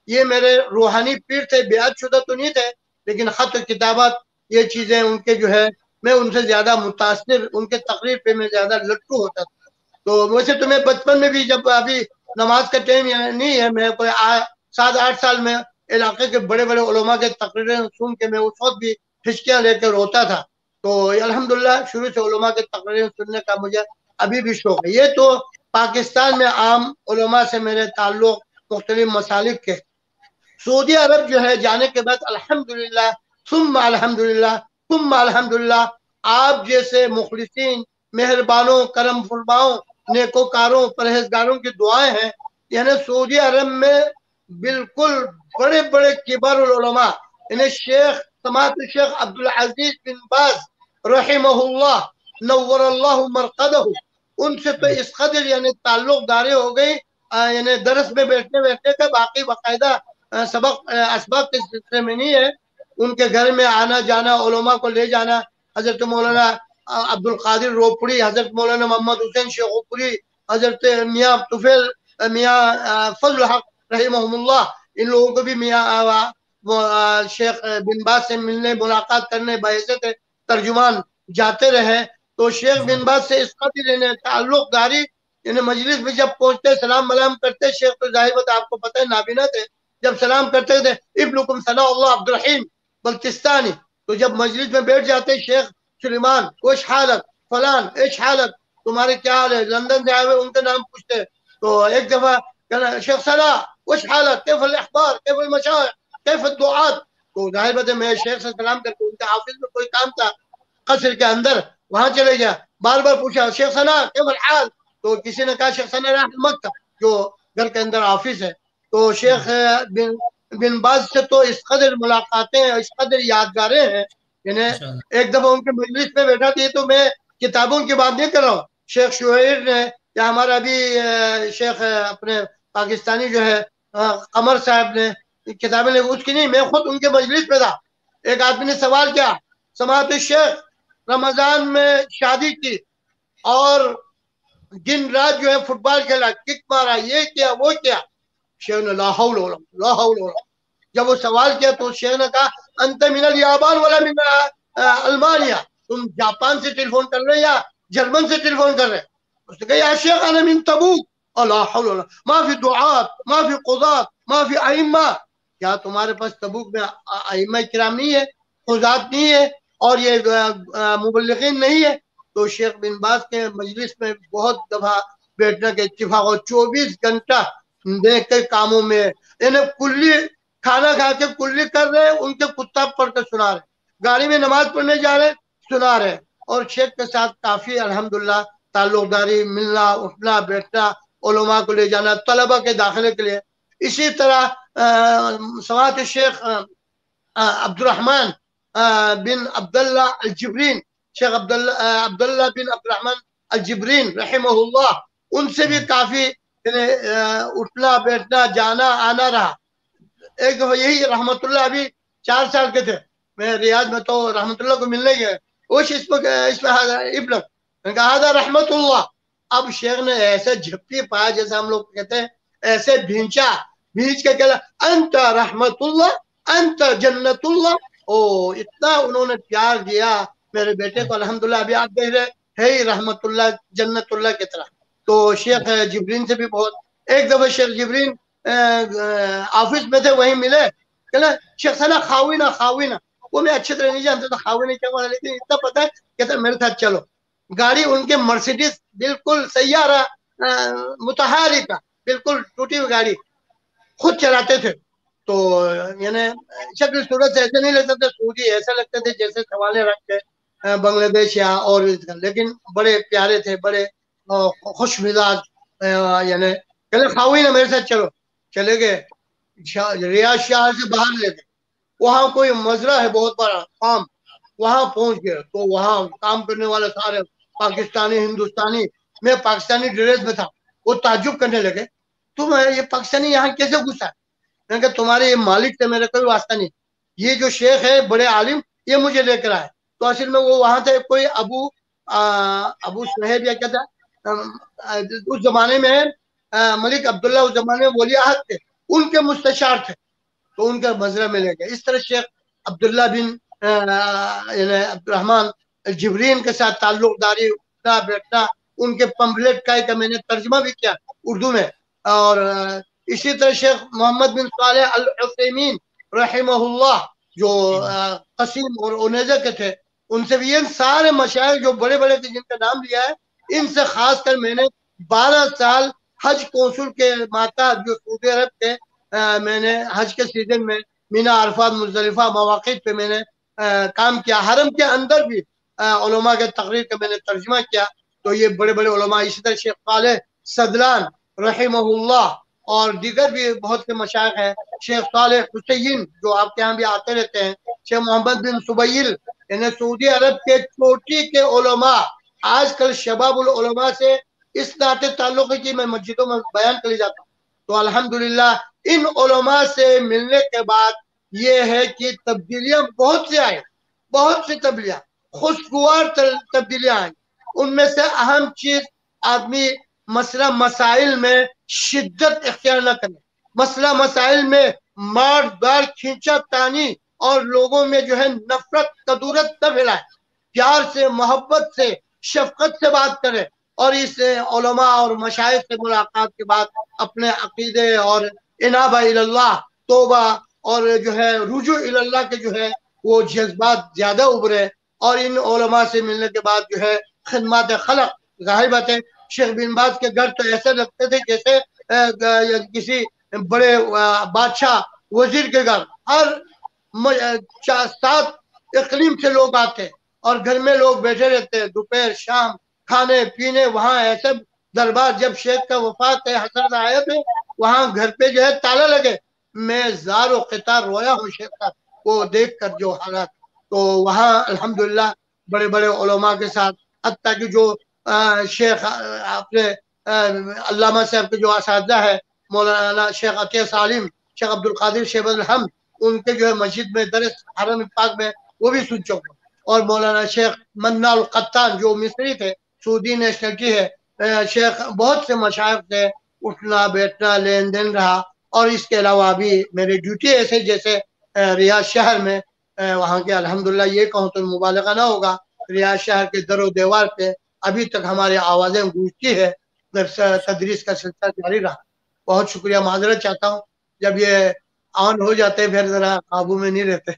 یہ میرے روحانی پیر تھے، بیعت شدہ تو نہیں تھے، لیکن خط و کتابت یہ چیزیں ان کے جو ہے میں ان سے زیادہ متاثر، ان کے تقریر پہ میں زیادہ لٹو ہوتا تھا. تو ویسے تو میں بچپن میں بھی جب ابھی نماز کا ٹائم نہیں ہے، میں کوئی 7-8 سال میں علاقے کے بڑے بڑے علماء کے تقریریں سن کے میں اس وقت بھی ہچکیاں لے کے روتا تھا. تو الحمدللہ شروع سے علماء کے تقریریں سننے کا مجھے ابھی بھی شوق ہے. یہ تو پاکستان میں عام علماء سے میرے تعلق مختلف مسالک کے. سعودی عرب جو ہے جانے کے بعد الحمدللہ ثم الحمدللہ ثم الحمدللہ آپ جیسے مخلصین، مہربانوں، کرم فرماؤں، نیکوکاروں، پرہیزگاروں کی دعائیں ہیں. یعنی سعودی عرب میں بالکل بڑے بڑے کبار العلماء، یعنی سماحت الشیخ عبدالعزیز بن باز رحمہ اللہ نور اللہ مرقدہ، ان سے تو اس قدر یعنی تعلق داری ہو گئی، یعنی درس میں بیٹھنے کا باقی باقاعدہ سبق اسباق کے سلسلے میں نہیں ہے. ان کے گھر میں آنا جانا، علماء کو لے جانا، حضرت مولانا عبدالقادر روپڑی، حضرت مولانا محمد حسین شیخوپوری، حضرت میاں طفیل، میاں فضل الحق رحمہ اللہ، ان لوگوں کو بھی میاں شیخ بن باز سے ملنے ملاقات کرنے بحیثیت ترجمان جاتے رہے. تو شیخ بن باز سے اس قدر تعلق داری، یعنی مجلس میں جب پہنچتے سلام ملام کرتے، شیخ تو ظاہر بات آپ کو پتہ ہے نابینا تھے، جب سلام کرتے تھے ابنکم ثناء اللہ عبدالرحیم بلتستانی، تو جب مجلس میں بیٹھ جاتے شیخ سلیمان وش حالت فلان ايش حالت، تمہارے کیا حال ہے، لندن سے آئے ہوئے ان کے نام پوچھتے. تو ایک دفعہ کہنا شیخ ثناء وش حالت کیف الاخبار کیف المشاعر کیف الدعات. تو ظاہر بات ہے میں شیخ سے سلام کر کے ان کے آفس میں کوئی کام تھا قصر کے اندر، وہاں چلے گیا. بار بار پوچھا شیخ ثناء کیف الحال، تو کسی نے کہا شیخ ثناء راح مکہ جو گھر کے اندر آفس ہے. تو شیخ بن باز سے تو اس قدر ملاقاتیں اس قدر یادگاریں ہیں. یعنی ایک دفعہ ان کے مجلس میں بیٹھا تھی، تو میں کتابوں کی بات نہیں کر رہا ہوں، شیخ شعیر نے یا ہمارا ابھی شیخ اپنے پاکستانی جو ہے قمر صاحب نے کتابیں اس کی نہیں، میں خود ان کے مجلس پہ تھا. ایک آدمی نے سوال کیا، سماحت الشیخ رمضان میں شادی کی اور دن رات جو ہے فٹ بال کھیلا، کک مارا، یہ کیا وہ کیا. شیخ نے لا حول ولا لا حول ولا، جب وہ سوال کیا تو شیخ نے کہا انت من الیابان ولا من المانیا، تم جاپان سے ٹیلی فون کر رہے یا جرمن سے ٹیلی فون کر رہے. اس نے کہا یا شیخ انا من تبوک، لا حول ولا، ما فی دعات ما فی قضات ما فی ائمہ، کیا تمہارے پاس تبوک میں ائمہ کرام نہیں ہے، قضات نہیں ہے، اور یہ مبلغین نہیں ہے. تو شیخ بن باز کے مجلس میں بہت دفعہ بیٹھنے کے اتفاق، اور 24 گھنٹہ دیکھ کے کاموں میں، یعنی کلی کھانا کھا کے کلی کر رہے، ان کے کتاب پڑھ کے سنا رہے، گاڑی میں نماز پڑھنے جا رہے سنا رہے. اور شیخ کے ساتھ کافی الحمدللہ تعلق داری، ملنا اٹھنا بیٹھنا، علماء کو لے جانا طلبہ کے داخلے کے لیے. اسی طرح سماحت الشیخ عبدالرحمن بن عبداللہ الجبرین، شیخ عبداللہ بن عبدالرحمن الجبرین رحمہ اللہ، ان سے بھی کافی اٹھنا بیٹھنا جانا آنا رہا. ایک دفعہ یہی رحمت اللہ ابھی 4 سال کے تھے، میں ریاض میں تو رحمت اللہ کو ملنے گئے، اس میں ابن کہا رحمت اللہ. اب شیخ نے ایسے جھپٹی پایا جیسے ہم لوگ کہتے ہیں، ایسے بھینچ کے کہا انت رحمت اللہ انت جنت اللہ. او اتنا انہوں نے پیار دیا میرے بیٹے کو، الحمدللہ ابھی آپ دیکھ رہے ہے ہی رحمت اللہ جنت اللہ کی طرح. تو شیخ جبرین سے بھی بہت، ایک دفعہ شیخ جبرین آفس میں تھے، وہیں ملے، کہنا شیخ ثنا خاوینا، وہ میں اچھی طرح نہیں جانتا تھا خاوینا کیا ہوا، لیکن اتنا پتا ہے کہتا میرے ساتھ چلو. گاڑی ان کے مرسیڈیز بالکل سیارہ متحرکہ، بالکل ٹوٹی ہوئی گاڑی خود چلاتے تھے. تو یعنی شکل صورت سے ایسے نہیں لگتے تھے سعودی، ایسا لگتے تھے جیسے سوالے رکھ کے بنگلہ دیش یا اور، لیکن بڑے پیارے تھے، بڑے خوش مزاج، یعنی कहले खावी ना मेरे साथ चलो, चले गए, रियाज शहर से बाहर ले गए, वहां कोई मजरा है बहुत बड़ा फार्म, वहां पहुंच गए तो वहां काम करने वाले सारे पाकिस्तानी हिंदुस्तानी, मैं पाकिस्तानी ड्रेस में था, वो ताज्जुब करने लगे, तुम ये पाकिस्तानी यहाँ कैसे घुसा? मैंने कहा तुम्हारे ये मालिक से मेरा कोई वास्ता नहीं, ये जो शेख है बड़े आलिम ये मुझे लेकर आए। तो असल में वो वहां थे कोई अबू सुहेब या क्या था, उस जमाने में मलिक अब्दुल्ला उस जमाने में वली अहद थे, उनके मुस्तशार थे, तो उनका मजरा में ले गए। इस तरह शेख अब्दुल्ला बिन अब्दुलरहमान जिब्रीन के साथ ताल्लुकदारी, उठना बैठना, उनके पंपलेट का मैंने तर्जमा भी किया उर्दू में। और इसी तरह शेख मोहम्मद बिन सालेह अल उसैमीन रहमहुल्लाह जो कसीम और उनेजा के थे, उनसे भी, ये सारे मशाइख जो बड़े बड़े थे जिनका नाम लिया है, इनसे खास कर मैंने 12 साल हज कौंसुल के माता जो सऊदी अरब के, मैंने हज के सीजन में मीना, अरफात, मुजदलिफा मवाक़ित पे मैंने काम किया। हरम के अंदर भी उलमा के तकरीर का मैंने तर्जुमा किया। तो ये बड़े बड़े उलमा, इसी तरह शेख सालेह सदलान रहमहुल्लाह और दीगर भी बहुत से मशाइख हैं, शेख सालेह हुसैन जो आपके यहाँ भी आते रहते हैं, शेख मोहम्मद बिन सुबैल, यानी सऊदी अरब के चोटी के उलमा, आजकल शबाबुल उलमा से इस नाते ताल्लुक है कि मैं मस्जिदों में बयान कर जाता हूँ। तो अल्हम्दुलिल्लाह इन उलमा से मिलने के बाद ये है कि तब्दीलियां बहुत सी आई, बहुत सी तब्दीलियां, खुशगवार तब्दीलियां आई। उनमें से अहम चीज आदमी मसला मसाइल में शिद्दत इख्तियार न करना, मसला मसाइल में मार दार खींचा तानी और लोगों में जो है नफरत कदूरत न फैलाए, प्यार से, मोहब्बत से, शफकत से बात करें, और इस उलमा और मशाइख से मुलाकात के बाद अपने अकीदे और इनाबा इल्लाह, तौबा और जो है रुजू इल्लाह के जो है वो जज्बात ज्यादा उभरे। और इन उलमा से मिलने के बाद जो है खिदमत खलक, जाहिर बात है शेख बिन बाज के घर तो ऐसे लगते थे जैसे किसी बड़े बादशाह वजीर के घर, हर 7 इकलीम से लोग आते और घर में लोग बैठे रहते, दोपहर शाम खाने पीने, वहां ऐसे दरबार। जब शेख का वफात है, हसरत आए थे, वहां घर पे जो है ताला लगे, मैं ज़ारो क़ितार रोया हूँ शेख का वो देख कर जो हालात। तो वहाँ अल्हम्दुलिल्लाह बड़े बड़े उलमा के साथ, हत्ता कि जो शेख अपने अल्लामा साहब के जो असातिज़ा है, मौलाना शेख अतिया सालिम, शेख अब्दुल कादिर शेबल हम, उनके जो है मस्जिद में दरस हरम पाक में वो भी सुन चुका। और मौलाना शेख मन्नाल कत्तान जो मिस्री थे, सऊदी नेशनलिटी है, शेख बहुत से मशाइख थे, उठना बैठना लेन देन रहा। और इसके अलावा अभी मेरी ड्यूटी ऐसे जैसे रियाद शहर में, वहाँ के अल्हम्दुलिल्लाह ये कहूँ तो मुबालगा ना होगा, रियाद शहर के दरो दीवार पे अभी तक हमारी आवाज़ें गूंजती है, तदरीस का सिलसिला जारी रहा। बहुत शुक्रिया, माजरत चाहता हूँ, जब ये ऑन हो जाते फिर जरा काबू में नहीं रहते।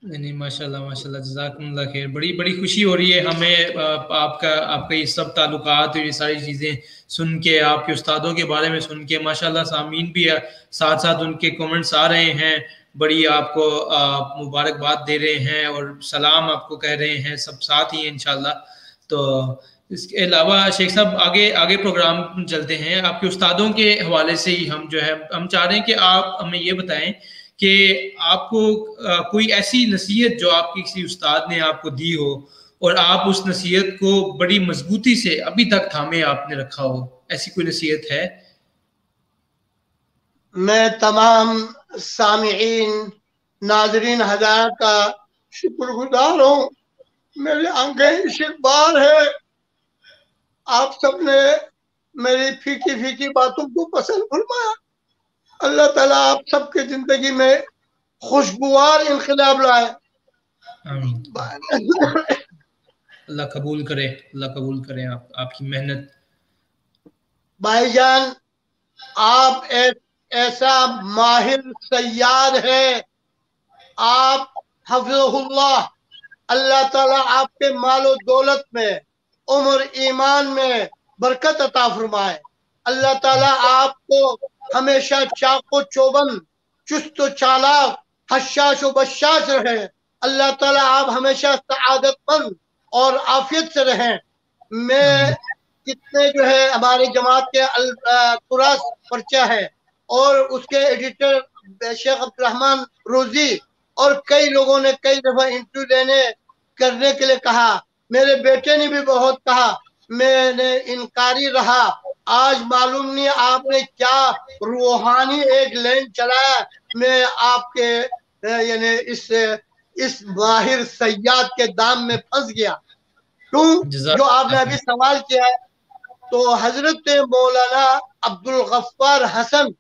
नहीं, माशाल्लाह माशाल्लाह, जज़ाकुमुल्लाह खैर। बड़ी बड़ी खुशी हो रही है हमें आपका ये सब ताल्लुकात और ये सारी चीज़ें सुन के, आपके उस्तादों के बारे में सुन के। माशाल्लाह सामीन भी साथ साथ उनके कमेंट्स आ रहे हैं, बड़ी आपको मुबारकबाद दे रहे हैं और सलाम आपको कह रहे हैं, सब साथ ही हैं इंशाल्लाह। तो इसके अलावा शेख साहब आगे आगे प्रोग्राम चलते हैं, आपके उस्तादों के हवाले से ही हम जो है हम चाह रहे हैं कि आप हमें ये बताएं कि आपको कोई ऐसी नसीहत जो आपकी किसी उस्ताद ने आपको दी हो और आप उस नसीहत को बड़ी मजबूती से अभी तक थामे आपने रखा हो, ऐसी कोई नसीहत है? मैं तमाम सामीईन नाजरीन हज़रात का शुक्रगुजार हूँ। मेरी आंखें इश्क़बार है, आप सबने मेरी फीकी फीकी बातों को पसंद फरमाया। अल्लाह ताला आप सबके जिंदगी में खुशगवार इनकलाब लाए। अल्लाह कबूल करे, अल्लाह कबूल करे आपकी मेहनत। भाईजान, आप ऐसा माहिर सय्याद है, आप हफ़िज़हुल्लाह, अल्लाह ताला आपके मालो दौलत में, उम्र ईमान में बरकत अता फरमाए। अल्लाह ताला आपको हमेशा चाको चौबंद, चुस्त चालाक, हशाश व बशाश रहे। अल्लाह ताला आप हमेशा सआदतमंद और आफियत से रहें। मैं कितने जो है हमारे जमात के कुरास पर्चा है, और उसके एडिटर शेख अब्दुल रहमान रोजी और कई लोगों ने कई दफा इंटरव्यू करने के लिए कहा। मेरे बेटे ने भी बहुत कहा, मैंने इनकारी रहा। आज मालूम नहीं आपने क्या रूहानी एक लाइन चलाया, मैं आपके यानी इस माहिर सयाद के दाम में फंस गया। क्यों? जो आपने अभी सवाल किया है, तो हजरत मौलाना अब्दुल गफ्फार हसन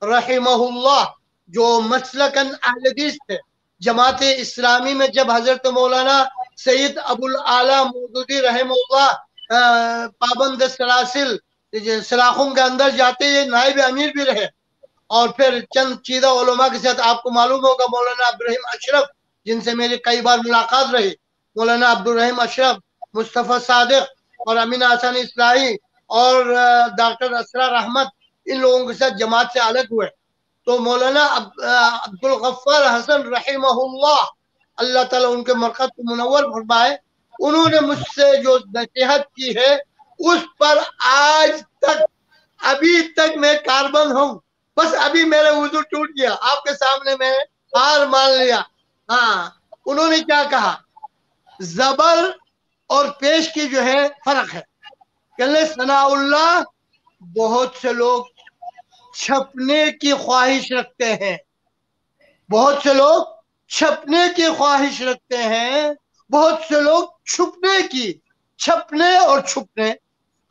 रहिमहुल्लाह जो मसलकन अहले हदीस थे, जमात इस्लामी में जब हजरत मौलाना सैयद अबुल आला मौदूदी रहमहुल्लाह पाबंद सलासिल सलाखों के अंदर जाते ये नायब अमीर भी रहे, और फिर चंद चीदा उलमा के साथ आपको मालूम होगा मौलाना अब्दुल रहीम अशरफ जिनसे मेरी कई बार मुलाकात रही, मौलाना अब्दुल रहीम अशरफ, मुस्तफ़ा सादिक और अमीना हसन इस्लाही और डॉक्टर असरार अहमद, इन लोगों के साथ जमात से अलग हुए। तो मौलाना अब्दुल गफ्फार हसन रहिमहुल्लाह, अल्लाह ताला उनके मरकत को मुनव्वर फरमाए, उन्होंने मुझसे जो नसीहत की है उस पर आज तक अभी तक मैं कारबंद हूं। बस अभी मेरा वुजू टूट गया, आपके सामने मैं हार मान लिया। हाँ, उन्होंने क्या कहा, जबर और पेश की जो है फर्क है। कहने सनाउल्लाह, बहुत से लोग छपने की ख्वाहिश रखते हैं, बहुत से लोग छपने की ख्वाहिश रखते हैं, बहुत से लोग छुपने की, छपने और छुपने,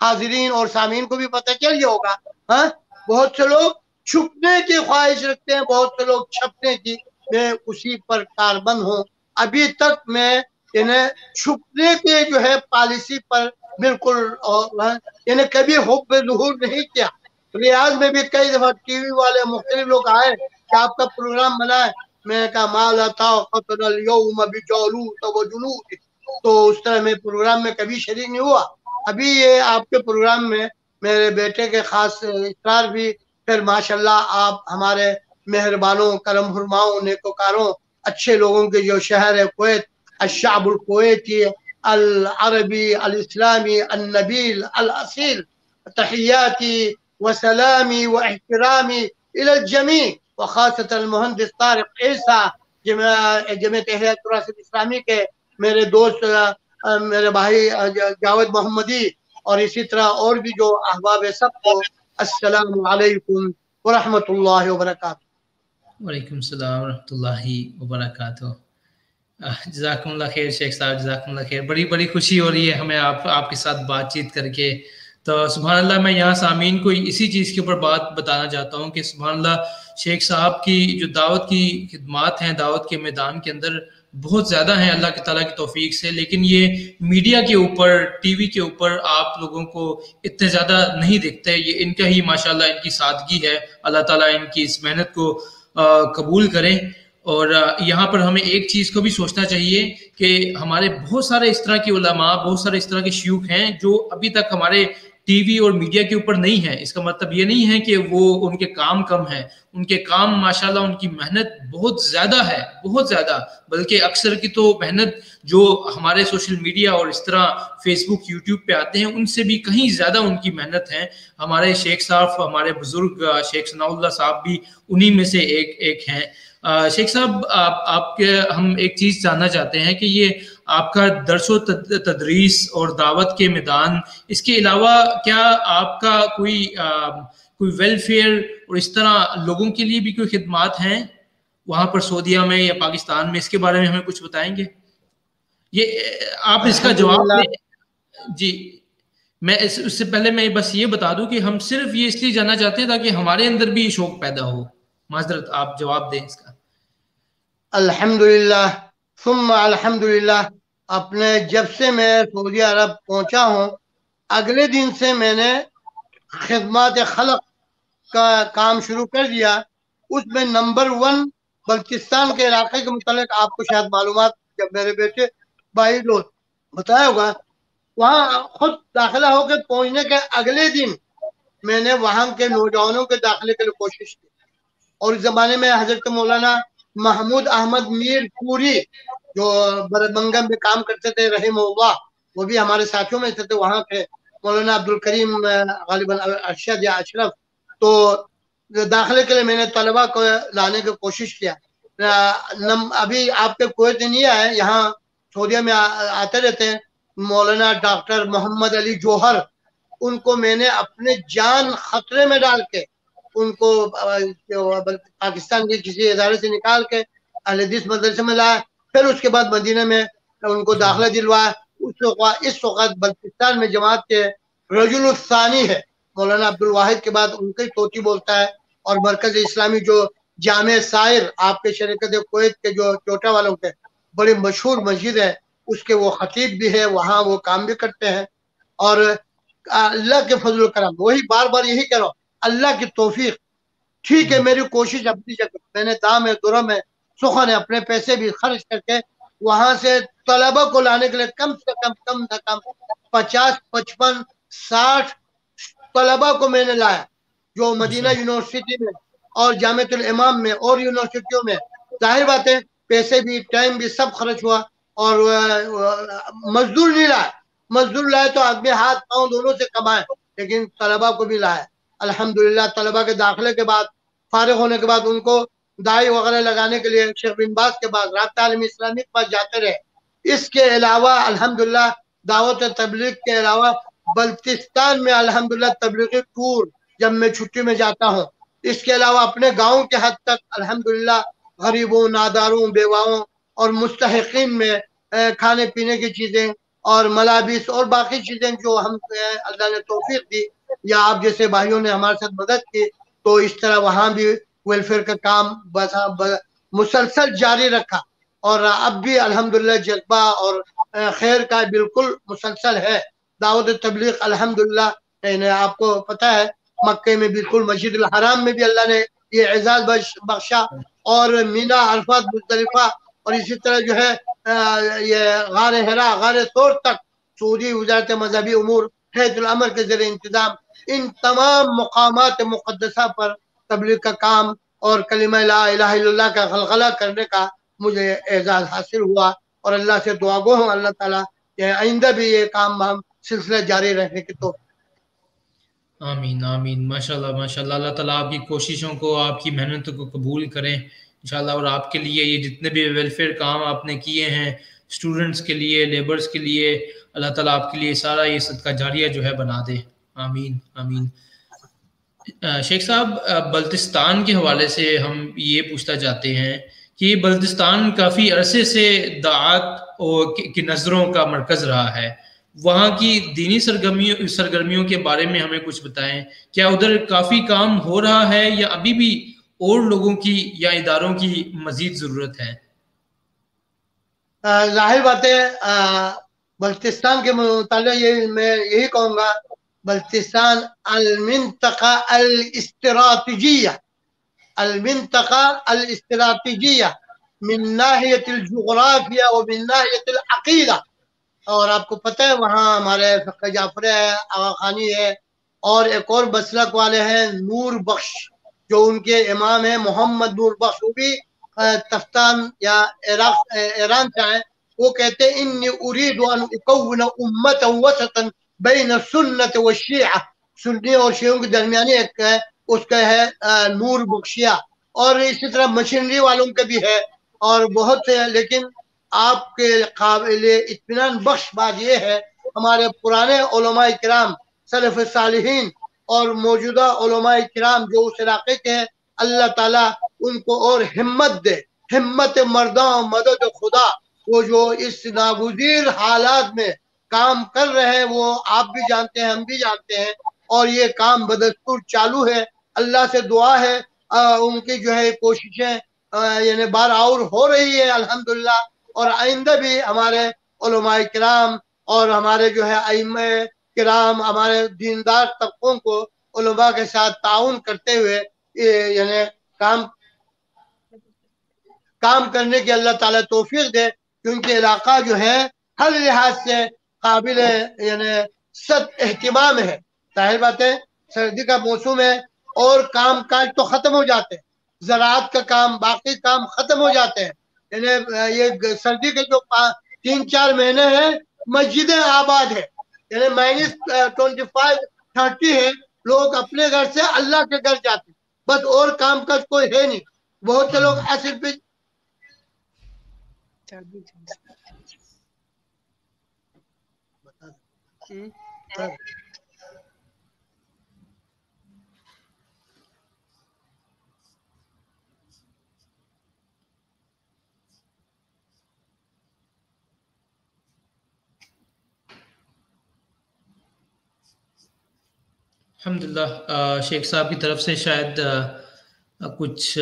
हाजिरीन और सामीन को भी पता चल गया होगा। हाँ, बहुत से लोग छुपने की ख्वाहिश रखते हैं, बहुत से लोग छपने की। मैं उसी पर कारबंद हूँ। अभी तक मैं इन्हें छुपने के जो है पॉलिसी पर बिल्कुल इन्हें कभी हुब ज़ुहूर नहीं किया। रियाज में भी कई दफा टीवी वाले मुख्तलिफ लोग आए कि आपका प्रोग्राम बना है, मैंने कहा माला था तो उस तरह मैं प्रोग्राम में कभी शरीक नहीं हुआ। अभी ये आपके प्रोग्राम में मेरे बेटे के खास इकरार भी, फिर माशाल्लाह आप हमारे मेहरबानों, करम फरमाओं, नेकोकारों, अच्छे लोगों के जो शहर है कुवैत, अशाबुल कुवैती अल अरबी अल इस्लामी अल नबील अल असील, तहियाती व सलामी व एहतरामी इलल जमी व खासतन मुहंदिस तारिक ईसा, जमीयत अहले तुरास इस्लामी के मेरे दोस्त, मेरे भाई जावेद मोहम्मदी, और इसी तरह और भी जो अहबाब है, सबको अस्सलामु अलैकुम व रहमतुल्लाहि व बरकातहू। वालेकुम सलाम व रहमतुल्लाहि व बरकातहू। जज़ाकुमुल्लाह खैर शेख साहब, जज़ाकुमुल्लाह खैर। बड़ी बड़ी खुशी हो रही है हमें आपके साथ बातचीत करके। तो सुभान अल्लाह, मैं यहाँ सामीन को इसी चीज़ के ऊपर बात बताना चाहता हूँ कि सुभान अल्लाह, शेख साहब की जो दावत की खिदमात हैं दावत के मैदान के अंदर बहुत ज़्यादा हैं अल्लाह के ताला की तौफीक से, लेकिन ये मीडिया के ऊपर, टीवी के ऊपर आप लोगों को इतने ज़्यादा नहीं दिखते। ये इनका ही माशाल्लाह इनकी सादगी है। अल्लाह ताला इनकी इस मेहनत को कबूल करें। और यहाँ पर हमें एक चीज़ को भी सोचना चाहिए कि हमारे बहुत सारे इस तरह के उलमा, बहुत सारे इस तरह के शयूख हैं जो अभी तक हमारे टीवी और मीडिया के ऊपर नहीं है। इसका मतलब ये नहीं है कि वो उनके काम कम है, उनके काम माशाल्लाह उनकी मेहनत बहुत ज़्यादा है, बहुत ज़्यादा, बल्कि अक्सर की तो मेहनत जो हमारे सोशल मीडिया और इस तरह फेसबुक यूट्यूब पे आते हैं उनसे भी कहीं ज़्यादा उनकी मेहनत है। हमारे शेख साहब, हमारे बुजुर्ग शेख सनाउल्लाह साहब भी उन्हीं में से एक हैं। शेख साहब, आपके हम एक चीज़ जानना चाहते हैं कि ये आपका दरसो तदरीस और दावत के मैदान, इसके अलावा क्या आपका कोई वेलफेयर और इस तरह लोगों के लिए भी कोई खिदमात हैं वहाँ पर सऊदीया में या पाकिस्तान में? इसके बारे में हमें कुछ बताएंगे? ये आप इसका जवाब दें। जी, मैं उससे पहले मैं बस ये बता दूं कि हम सिर्फ ये इसलिए जानना चाहते हैं ताकि हमारे अंदर भी शौक पैदा हो। माजरत, आप जवाब दें इसका। अल्हम्दुलिल्लाह सुम्मा अल्हम्दुलिल्लाह, अपने जब से मैं सऊदी अरब पहुंचा हूं, अगले दिन से मैंने खिदमत खलक का काम शुरू कर दिया। उसमें नंबर 1 बल्तिस्तान के इलाके के मुतालिक आपको शायद मालूमात, जब मेरे बेटे भाई लोग बताया होगा, वहाँ खुद दाखिला होकर पहुंचने के अगले दिन मैंने वहाँ के नौजवानों के दाखिले के लिए कोशिश की। और इस जमाने में हजरत मौलाना महमूद अहमद मीर पूरी जो बरमंगम में काम करते थे रहीमहुल्लाह, वो भी हमारे साथियों में से थे, वहाँ थे। मौलाना अब्दुल करीम गालिबन अरशद या अशरफ, तो दाखिले के लिए मैंने तलबा को लाने की कोशिश किया। अभी आपके कुवैत नहीं आए, यहाँ सऊदीया में आते रहते हैं मौलाना डॉक्टर मोहम्मद अली जौहर, उनको मैंने अपने जान खतरे में डाल के उनको पाकिस्तान के किसी इदारे से निकाल के अहले हदीस मदरसे में लाया, फिर उसके बाद मदीने में उनको दाखिला दिलवाया। इस वक्त बल्तिस्तान में जमात के रजुल सानी है, मौलाना अब्दुल वाहिद के बाद उनका ही तोती बोलता है, और मरकज इस्लामी जो जामे सायर आपके शरीकत कुवैत के जो चोटा वालों के बड़ी मशहूर मस्जिद है, उसके वो खतीब भी है, वहाँ वो काम भी करते हैं। और अल्लाह के फजल करम, वही बार बार यही कह रहा हूँ, अल्लाह की तौफीक। ठीक है, मेरी कोशिश अपनी जगह, मैंने दाम है दुरम है सुखन है अपने पैसे भी खर्च करके वहां से तलबा को लाने के लिए कम से कम न कम 50, 55, 60 तलबा को मैंने लाया, जो मदीना यूनिवर्सिटी में और जामिअतुल इमाम में और यूनिवर्सिटियों में। जाहिर बात है पैसे भी टाइम भी सब खर्च हुआ, और मजदूर नहीं लाया, मजदूर लाए तो आदमी हाथ पांव दोनों से कमाए, लेकिन तलबा को भी लाया। अल्हम्दुलिल्लाह तलबा के दाखिले के बाद, फारिग होने के बाद उनको दाई वगैरह लगाने के लिए शेख बिन बाज के पास, राब्ता आलमी इस्लामी के पास जाते रहे। इसके अलावा अल्हम्दुलिल्लाह दावत तबलीग के अलावा बल्तिस्तान में अल्हम्दुलिल्लाह तबलीगी टूर जब मैं छुट्टी में जाता हूँ, इसके अलावा अपने गाँव के हद तक अल्हम्दुलिल्लाह गरीबों, नादारों, बेवाओं और मुस्तहिकीन में खाने पीने की चीजें और मलाबिस और बाकी चीजें जो हम अल्लाह ने तौफीक दी, या आप जैसे भाइयों ने हमारे साथ मदद की, तो इस तरह वहाँ भी वेलफेयर का काम मुसलसल जारी रखा। और अब भी अल्हम्दुलिल्लाह जज्बा और खैर का बिल्कुल मुसलसल है। दावत तबलीग अल्हम्दुलिल्लाह, आपको पता है मक्के में बिल्कुल मस्जिद अल हराम में भी अल्लाह ने ये एजाज बख्शा, और मीना, अरफात, मुज़दलिफा, और इसी तरह जो है ये गार हिरा, गार सौर तक सऊदी वजारत मजहबी उमूर हैदुल अमर के जरिए इंतजाम, इन तमाम मुकामात मुक़द्दसा पर तबलीग का काम और कलिमा ला इलाहा इल्लल्लाह का गलगला करने का मुझे एजाज हासिल हुआ। और अल्लाह से दुआ गो हूँ अल्लाह ताला आइंदा भी ये काम हम सिलसिला जारी रखने की तो। आमीन आमीन, माशाल्लाह माशाल्लाह। अल्लाह ताला आपकी कोशिशों को, आपकी मेहनतों को कबूल करें इंशाल्लाह, और आपके लिए ये जितने भी वेलफेयर काम आपने किए हैं, स्टूडेंट्स के लिए, लेबर्स के लिए, अल्लाह ताला आपके लिए सारा ये सदका जारिया जो है बना दे। आमीन आमीन। शेख साहब, बल्तिस्तान के हवाले से हम ये पूछना चाहते हैं कि बल्तिस्तान काफ़ी अरसे से दाअत और की नज़रों का मरकज़ रहा है। वहाँ की दीनी सरगर्मियों के बारे में हमें कुछ बताएं। क्या उधर काफ़ी काम हो रहा है या अभी भी और लोगों की या इदारों की मज़ीद ज़रूरत है? जाहिर बात है बल्तिस्तान के मुताल्लिक़ ये मैं यही कहूँगा, बल्तिस्तान अल-मिंतक़ा अल-इस्तिरातिजिया, अल-मिंतक़ा अल-इस्तिरातिजिया मिन नाहियतिल जुग़राफ़िया व मिन नाहियतिल अक़ीदा। और आपको पता है वहाँ हमारे फ़क़ीह जाफ़री है, आगा खानी है, और एक और मसलक वाले हैं नूर बख्श, जो उनके इमाम है मोहम्मद नूर बख्श, वो भी तफ्तान या ईरान से आए। वो कहते हैं इन्नी उरीदु अन उकव्विन उम्मतन वसतन बैन सुन्नत व शिया, सुन्नी और शियों के दरमियानी एक है, उसका है नूर बख्शिया। और इसी तरह मशीनरी वालों के भी है और बहुत से हैं। लेकिन आपके काबिले इत्मीनान बख्श बात यह है, हमारे पुराने उलमाए किराम सलफ़ सालिहीन और मौजूदा उलमाए किराम जो उस इलाके के हैं, अल्लाह ताला उनको और हिम्मत दे, हिम्मत मर्दा मदद खुदा। वो जो इस नागुज़ीर हालात में काम कर रहे हैं, वो आप भी जानते हैं, हम भी जानते हैं, और ये काम बदस्तूर चालू है। अल्लाह से दुआ है उनकी जो है कोशिशें यानी बार और हो रही है अल्हम्दुलिल्लाह, और आइंदा भी हमारे उलमाए किराम और हमारे जो है अइम्मे किराम, हमारे दीनदार तबकों को उलमा के साथ ताउन करते हुए यानी काम करने की अल्लाह ताला तौफीक दे, क्योंकि इलाका जो है हर लिहाज से काबिल यानी सद एहतिमाम है। जाहिर बात है सर्दी का मौसम है और काम काज तो खत्म हो जाते हैं, ज़राअत का काम, बाकी काम खत्म हो जाते हैं। यानी ये सर्दी के जो 3-4 महीने हैं मस्जिदें आबाद है, یعنی -25-30 ہے. لوگ اپنے گھر سے اللہ کے گھر جاتے, بس اور کام کاج کوئی ہے نہیں. بہت سے لوگ ایسے بھی الحمدللہ شیخ صاحب کی طرف سے شاید کچھ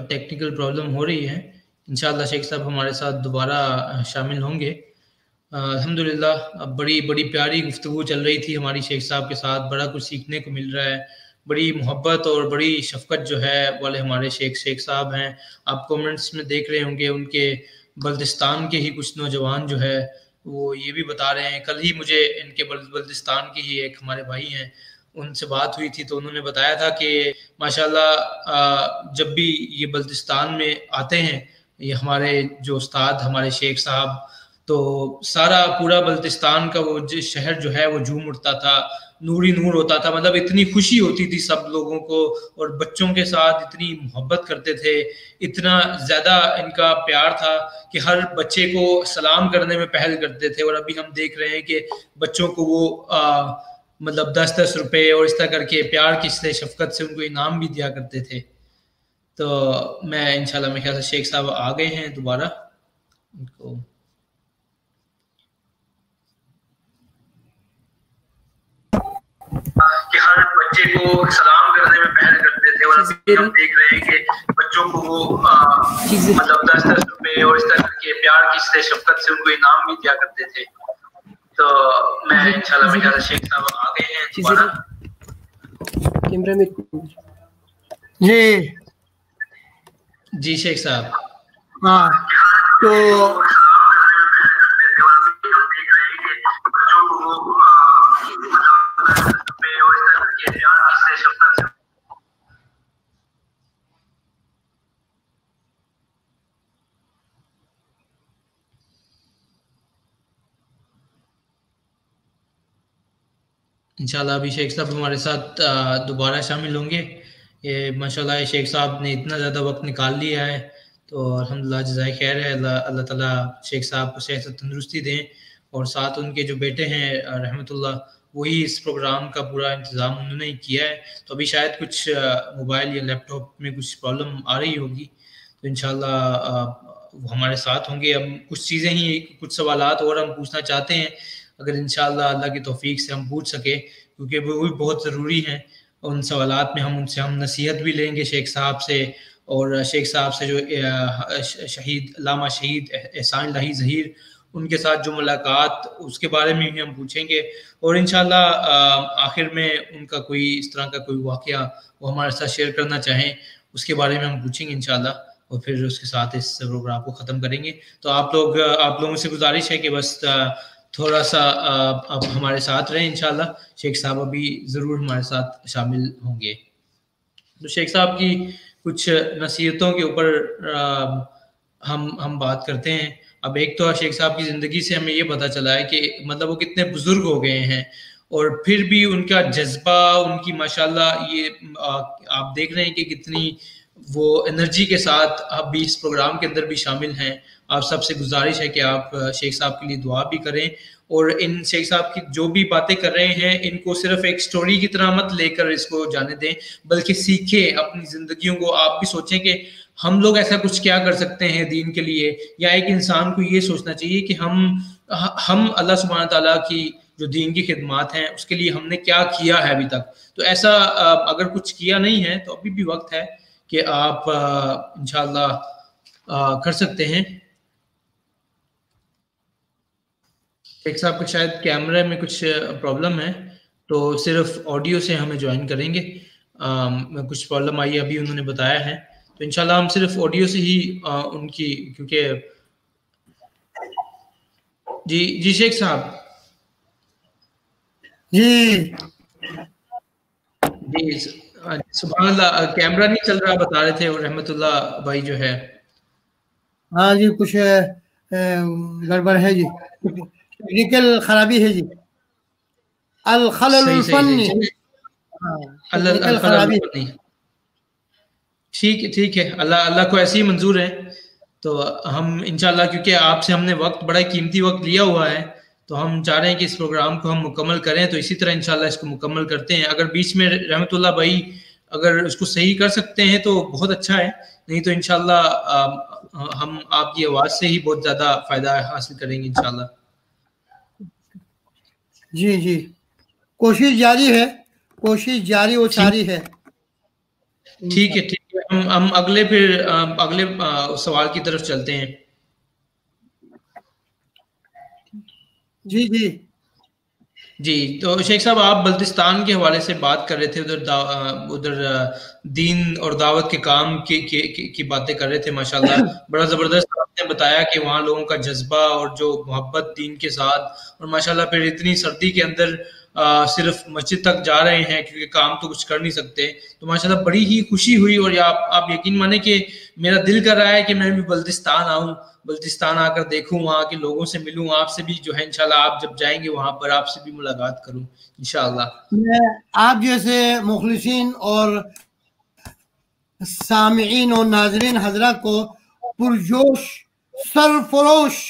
ٹیکنیکل پرابلم ہو رہی ہے. انشاءاللہ شیخ صاحب ہمارے ساتھ دوبارہ شامل ہوں گے. الحمدللہ بڑی پیاری گفتگو چل رہی تھی ہماری شیخ صاحب کے ساتھ. بڑا کچھ سیکھنے کو مل رہا ہے. بڑی محبت اور بڑی شفقت جو ہے والے ہمارے شیخ صاحب ہیں. آپ کومنٹس میں دیکھ رہے ہوں گے ان کے بلتستان کے ہی کچھ نوجوان جو ہے وہ یہ بھی بتا رہے ہیں. کل ہی مجھے ان کے بلتستان کے ہی ایک ہمارے بھائی ہیں, ان سے بات ہوئی تھی تو انہوں نے بتایا تھا کہ ماشاءاللہ جب بھی یہ بلتستان میں آتے ہیں یہ ہمارے جو استاد ہمارے شیخ صاحب, تو سارا پورا بلتستان کا وہ شہر جو ہے وہ جھوم اٹھتا تھا, نوری نور ہوتا تھا. مطلب اتنی خوشی ہوتی تھی سب لوگوں کو, اور بچوں کے ساتھ اتنی محبت کرتے تھے, اتنا زیادہ ان کا پیار تھا کہ ہر بچے کو سلام کرنے میں پہل کرتے تھے. اور ابھی ہم دیکھ رہے ہیں کہ بچوں کو وہ مطلب 10-10 روپے اور اس طرح کر کے پیار کی سے شفقت سے ان کو انعام بھی دیا کرتے تھے. تو میں انشاءاللہ میرے خیال سے شیخ صاحب آ گئے ہیں دوبارہ. ان کو کہ ہر بچے کو سلام کرنے میں پہل کرتے تھے, اور ابھی ہم دیکھ رہے ہیں کہ بچوں کو وہ مطلب 10-10 روپے اور اس طرح کے پیار کی سے شفقت سے ان کو انعام بھی دیا کرتے تھے. تو میں انشاءاللہ میرے خیال سے شیخ صاحب آ گئے ہیں دوبارہ. جی شیخ صاحب. ہاں تو انشاءاللہ ابھی شیخ صاحب ہمارے ساتھ دوبارہ شامل ہوں گے. یہ ماشاءاللہ شیخ صاحب نے اتنا زیادہ وقت نکال لیا ہے تو الحمدللہ جزائے خیر ہے. اللہ تعالیٰ شیخ صاحب کو صحت و تندرستی دیں, اور ساتھ ان کے جو بیٹے ہیں رحمۃ اللہ وہی اس پروگرام کا پورا انتظام انہوں نے کیا ہے. تو ابھی شاید کچھ موبائل یا لیپ ٹاپ میں کچھ پرابلم آ رہی ہوگی, تو انشاءاللہ وہ ہمارے ساتھ ہوں گے. اب کچھ چیزیں ہی کچھ سوالات اور ہم پوچھنا چاہتے ہیں, اگر انشاءاللہ اللہ کی توفیق سے ہم پوچھ سکے, کیونکہ وہ بھی بہت ضروری ہیں. ان سوالات میں ان سے ہم نصیحت بھی لیں گے شیخ صاحب سے, اور شیخ صاحب سے جو شہید علامہ شہید احسان الہی ظہیر ان کے ساتھ جو ملاقات اس کے بارے میں بھی ہم پوچھیں گے. اور انشاءاللہ آخر میں ان کا کوئی اس طرح کا کوئی واقعہ وہ ہمارے ساتھ شیئر کرنا چاہیں اس کے بارے میں ہم پوچھیں گے انشاءاللہ, اور پھر اس کے ساتھ اس پروگرام کو ختم کریں گے. تو آپ لوگوں سے گزارش ہے کہ بس تھوڑا سا آپ ہمارے ساتھ رہیں. انشاءاللہ شیخ صاحب ابھی ضرور ہمارے ساتھ شامل ہوں گے. تو شیخ صاحب کی کچھ نصیحتوں کے اوپر ہم بات کرتے ہیں. اب ایک تو شیخ صاحب کی زندگی سے ہمیں یہ پتہ چلا ہے کہ مطلب وہ کتنے بزرگ ہو گئے ہیں, اور پھر بھی ان کا جذبہ, ان کی ماشاءاللہ یہ آپ دیکھ رہے ہیں کہ کتنی وہ انرجی کے ساتھ آپ بھی اس پروگرام کے اندر بھی شامل ہیں. آپ سب سے گزارش ہے کہ آپ شیخ صاحب کے لیے دعا بھی کریں, اور ان شیخ صاحب کی جو بھی باتیں کر رہے ہیں ان کو صرف ایک سٹوری کی طرح مت لے کر اس کو جانے دیں, بلکہ سیکھیں اپنی زندگیوں کو. آپ بھی سوچیں کہ ہم لوگ ایسا کچھ کیا کر سکتے ہیں دین کے لیے, یا ایک انسان کو یہ سوچنا چاہیے کہ ہم اللہ سبحانہ تعالیٰ کی جو دین کی خدمات ہیں اس کے لیے ہم نے کیا کیا ہے ابھی تک. تو ایسا اگر کچھ کیا نہیں ہے تو ابھی بھی وقت ہے کہ آپ انشاءاللہ کر سکتے ہیں. شیخ صاحب کا شاید کیمرے میں کچھ پرابلم ہے, تو صرف آڈیو سے ہمیں جوائن کریں گے. کچھ پرابلم آئی ابھی انہوں نے بتایا ہے, تو انشاءاللہ ہم صرف آڈیو سے ہی ان کی, کیونکہ جی شیخ صاحب. جی سبحان اللہ, کیمرہ نہیں چل رہا بتا رہے تھے, اور رحمت اللہ بھائی جو ہے. ہاں جی کچھ گڑبڑ ہے جی, ٹیکنیکل خرابی ہے جی. الخلل صحیح صحیح الفنی، صحیح، اللہ ٹیکنیکل الخلل خرابی. الفنی. ٹھیک ہے، اللہ کو ایسے ہی منظور ہے. تو ہم انشاءاللہ، کیونکہ آپ سے ہم نے بڑا قیمتی وقت لیا ہوا ہے، تو ہم چاہ رہے ہیں کہ اس پروگرام کو ہم مکمل کریں، تو اسی طرح انشاءاللہ اس کو مکمل کرتے ہیں. اگر بیچ میں رحمت اللہ بھائی اگر اس کو صحیح کر سکتے ہیں تو بہت اچھا ہے، نہیں تو انشاءاللہ ہم آپ کی آواز سے ہی بہت زیادہ فائدہ حاصل کریں گے انشاءاللہ. جی کوشش جاری ہے، کوشش جاری و ساری ہے. ٹھیک ہے، ہم اگلے سوال کی طرف چلتے ہیں. جی تو شیخ صاحب، آپ بلتستان کے حوالے سے بات کر رہے تھے، ادھر دین اور دعوت کے کام کی باتیں کر رہے تھے. ماشاءاللہ بڑا زبردست آپ نے بتایا کہ وہاں لوگوں کا جذبہ اور جو محبت دین کے ساتھ، اور ماشاءاللہ پھر اتنی سردی کے اندر صرف مسجد تک جا رہے ہیں کیونکہ کام تو کچھ کر نہیں سکتے. تو ماشاءاللہ بڑی ہی خوشی ہوئی، اور آپ یقین مانیں کہ میرا دل کر رہا ہے کہ میں بھی بلتستان آؤں، بلتستان آ کر دیکھوں، وہاں کے لوگوں سے ملوں، آپ سے بھی جو ہے انشاءاللہ آپ جب جائیں گے وہاں پر آپ سے بھی ملاقات کروں انشاءاللہ. میں آپ جیسے مخلصین اور سامعین اور ناظرین حضرات کو پرجوش، سرفروش،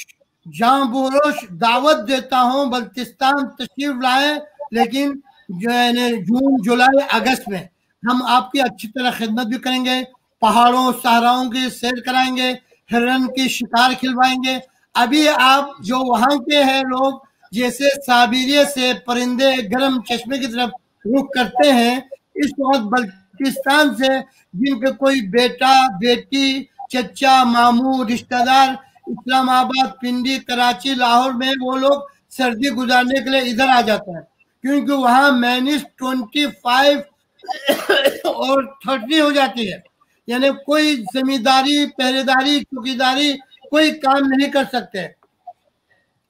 جاں بوروش دعوت دیتا ہوں بلتستان تشریف لائیں. لیکن جون جولائی اگست میں ہم آپ کی اچھی طرح خدمت بھی کریں گے، پہاڑوں صحراؤں کی سیر کرائیں گے، ہرن کی شکار کھلوائیں گے. ابھی آپ جو وہاں کے ہیں لوگ جیسے سابیرے سے پرندے گرم چشمے کی طرف رخ کرتے ہیں، اس وقت بلتستان سے جن کے کوئی بیٹا بیٹی چچا ماموں رشتہ دار اسلام آباد پنڈی کراچی لاہور میں، وہ لوگ سردی گزارنے کے لیے ادھر آ جاتے ہیں، کیونکہ وہاں مائنس 25 اور 30 ہو جاتی ہے. یعنی کوئی زمینداری پہرے داری چوکیداری کوئی کام نہیں کر سکتے.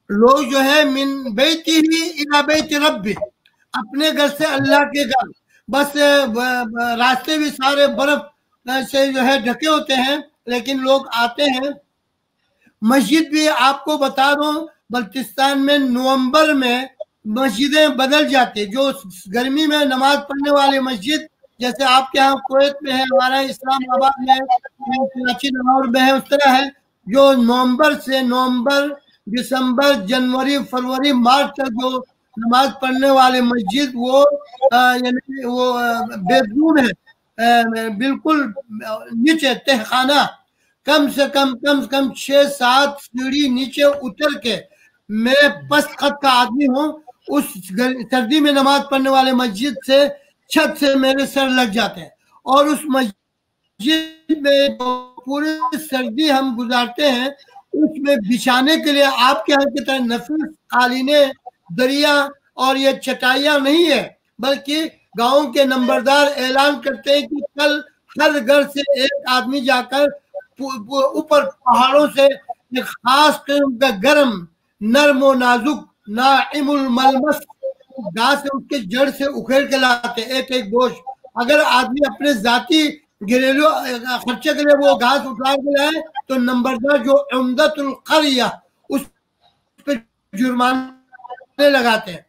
لوگ جو ہے من بیتی ہی الی بیت ربی، اپنے گھر سے اللہ کے گھر، بس راستے بھی سارے برف سے جو ہے ڈھکے ہوتے ہیں، لیکن لوگ آتے ہیں. مسجد بھی آپ کو بتا دوں بلتستان میں نومبر میں مسجدیں بدل جاتی، جو گرمی میں نماز پڑھنے والی مسجد جیسے آپ کے ہاں کویت میں ہے، ہمارا اسلام آباد میں ہے، کراچی لاہور میں ہے، اس طرح ہے. جو نومبر دسمبر جنوری فروری مارچ تک جو نماز پڑھنے والے مسجد وہ یعنی وہ بیڈروم ہے، بالکل نیچے تہخانہ، کم سے کم 6-7 سیڑھی نیچے اتر کے، میں پست خط کا آدمی ہوں، اس سردی میں نماز پڑھنے والے مسجد سے چھت سے میرے سر لگ جاتے ہیں. اور اس مسجد میں پوری سردی ہم گزارتے ہیں، اس میں بچھانے کے لیے آپ کے یہاں کی طرح نفیس قالینیں دریا اور یہ چٹائیاں نہیں ہے، بلکہ گاؤں کے نمبردار اعلان کرتے ہیں کہ کل ہر گھر سے ایک آدمی جا کر اوپر پہاڑوں سے ایک خاص قسم کا گرم نرم و نازک ناعم الملمس گھاس اس کے جڑ سے اکھیڑ کے لاتے ایک گوشت. اگر آدمی اپنے ذاتی گھریلو خرچے کے لیے وہ گھاس اٹھا کے لائے تو نمبردار جو عمدت القریہ اس پہ جرمانے لگاتے ہیں.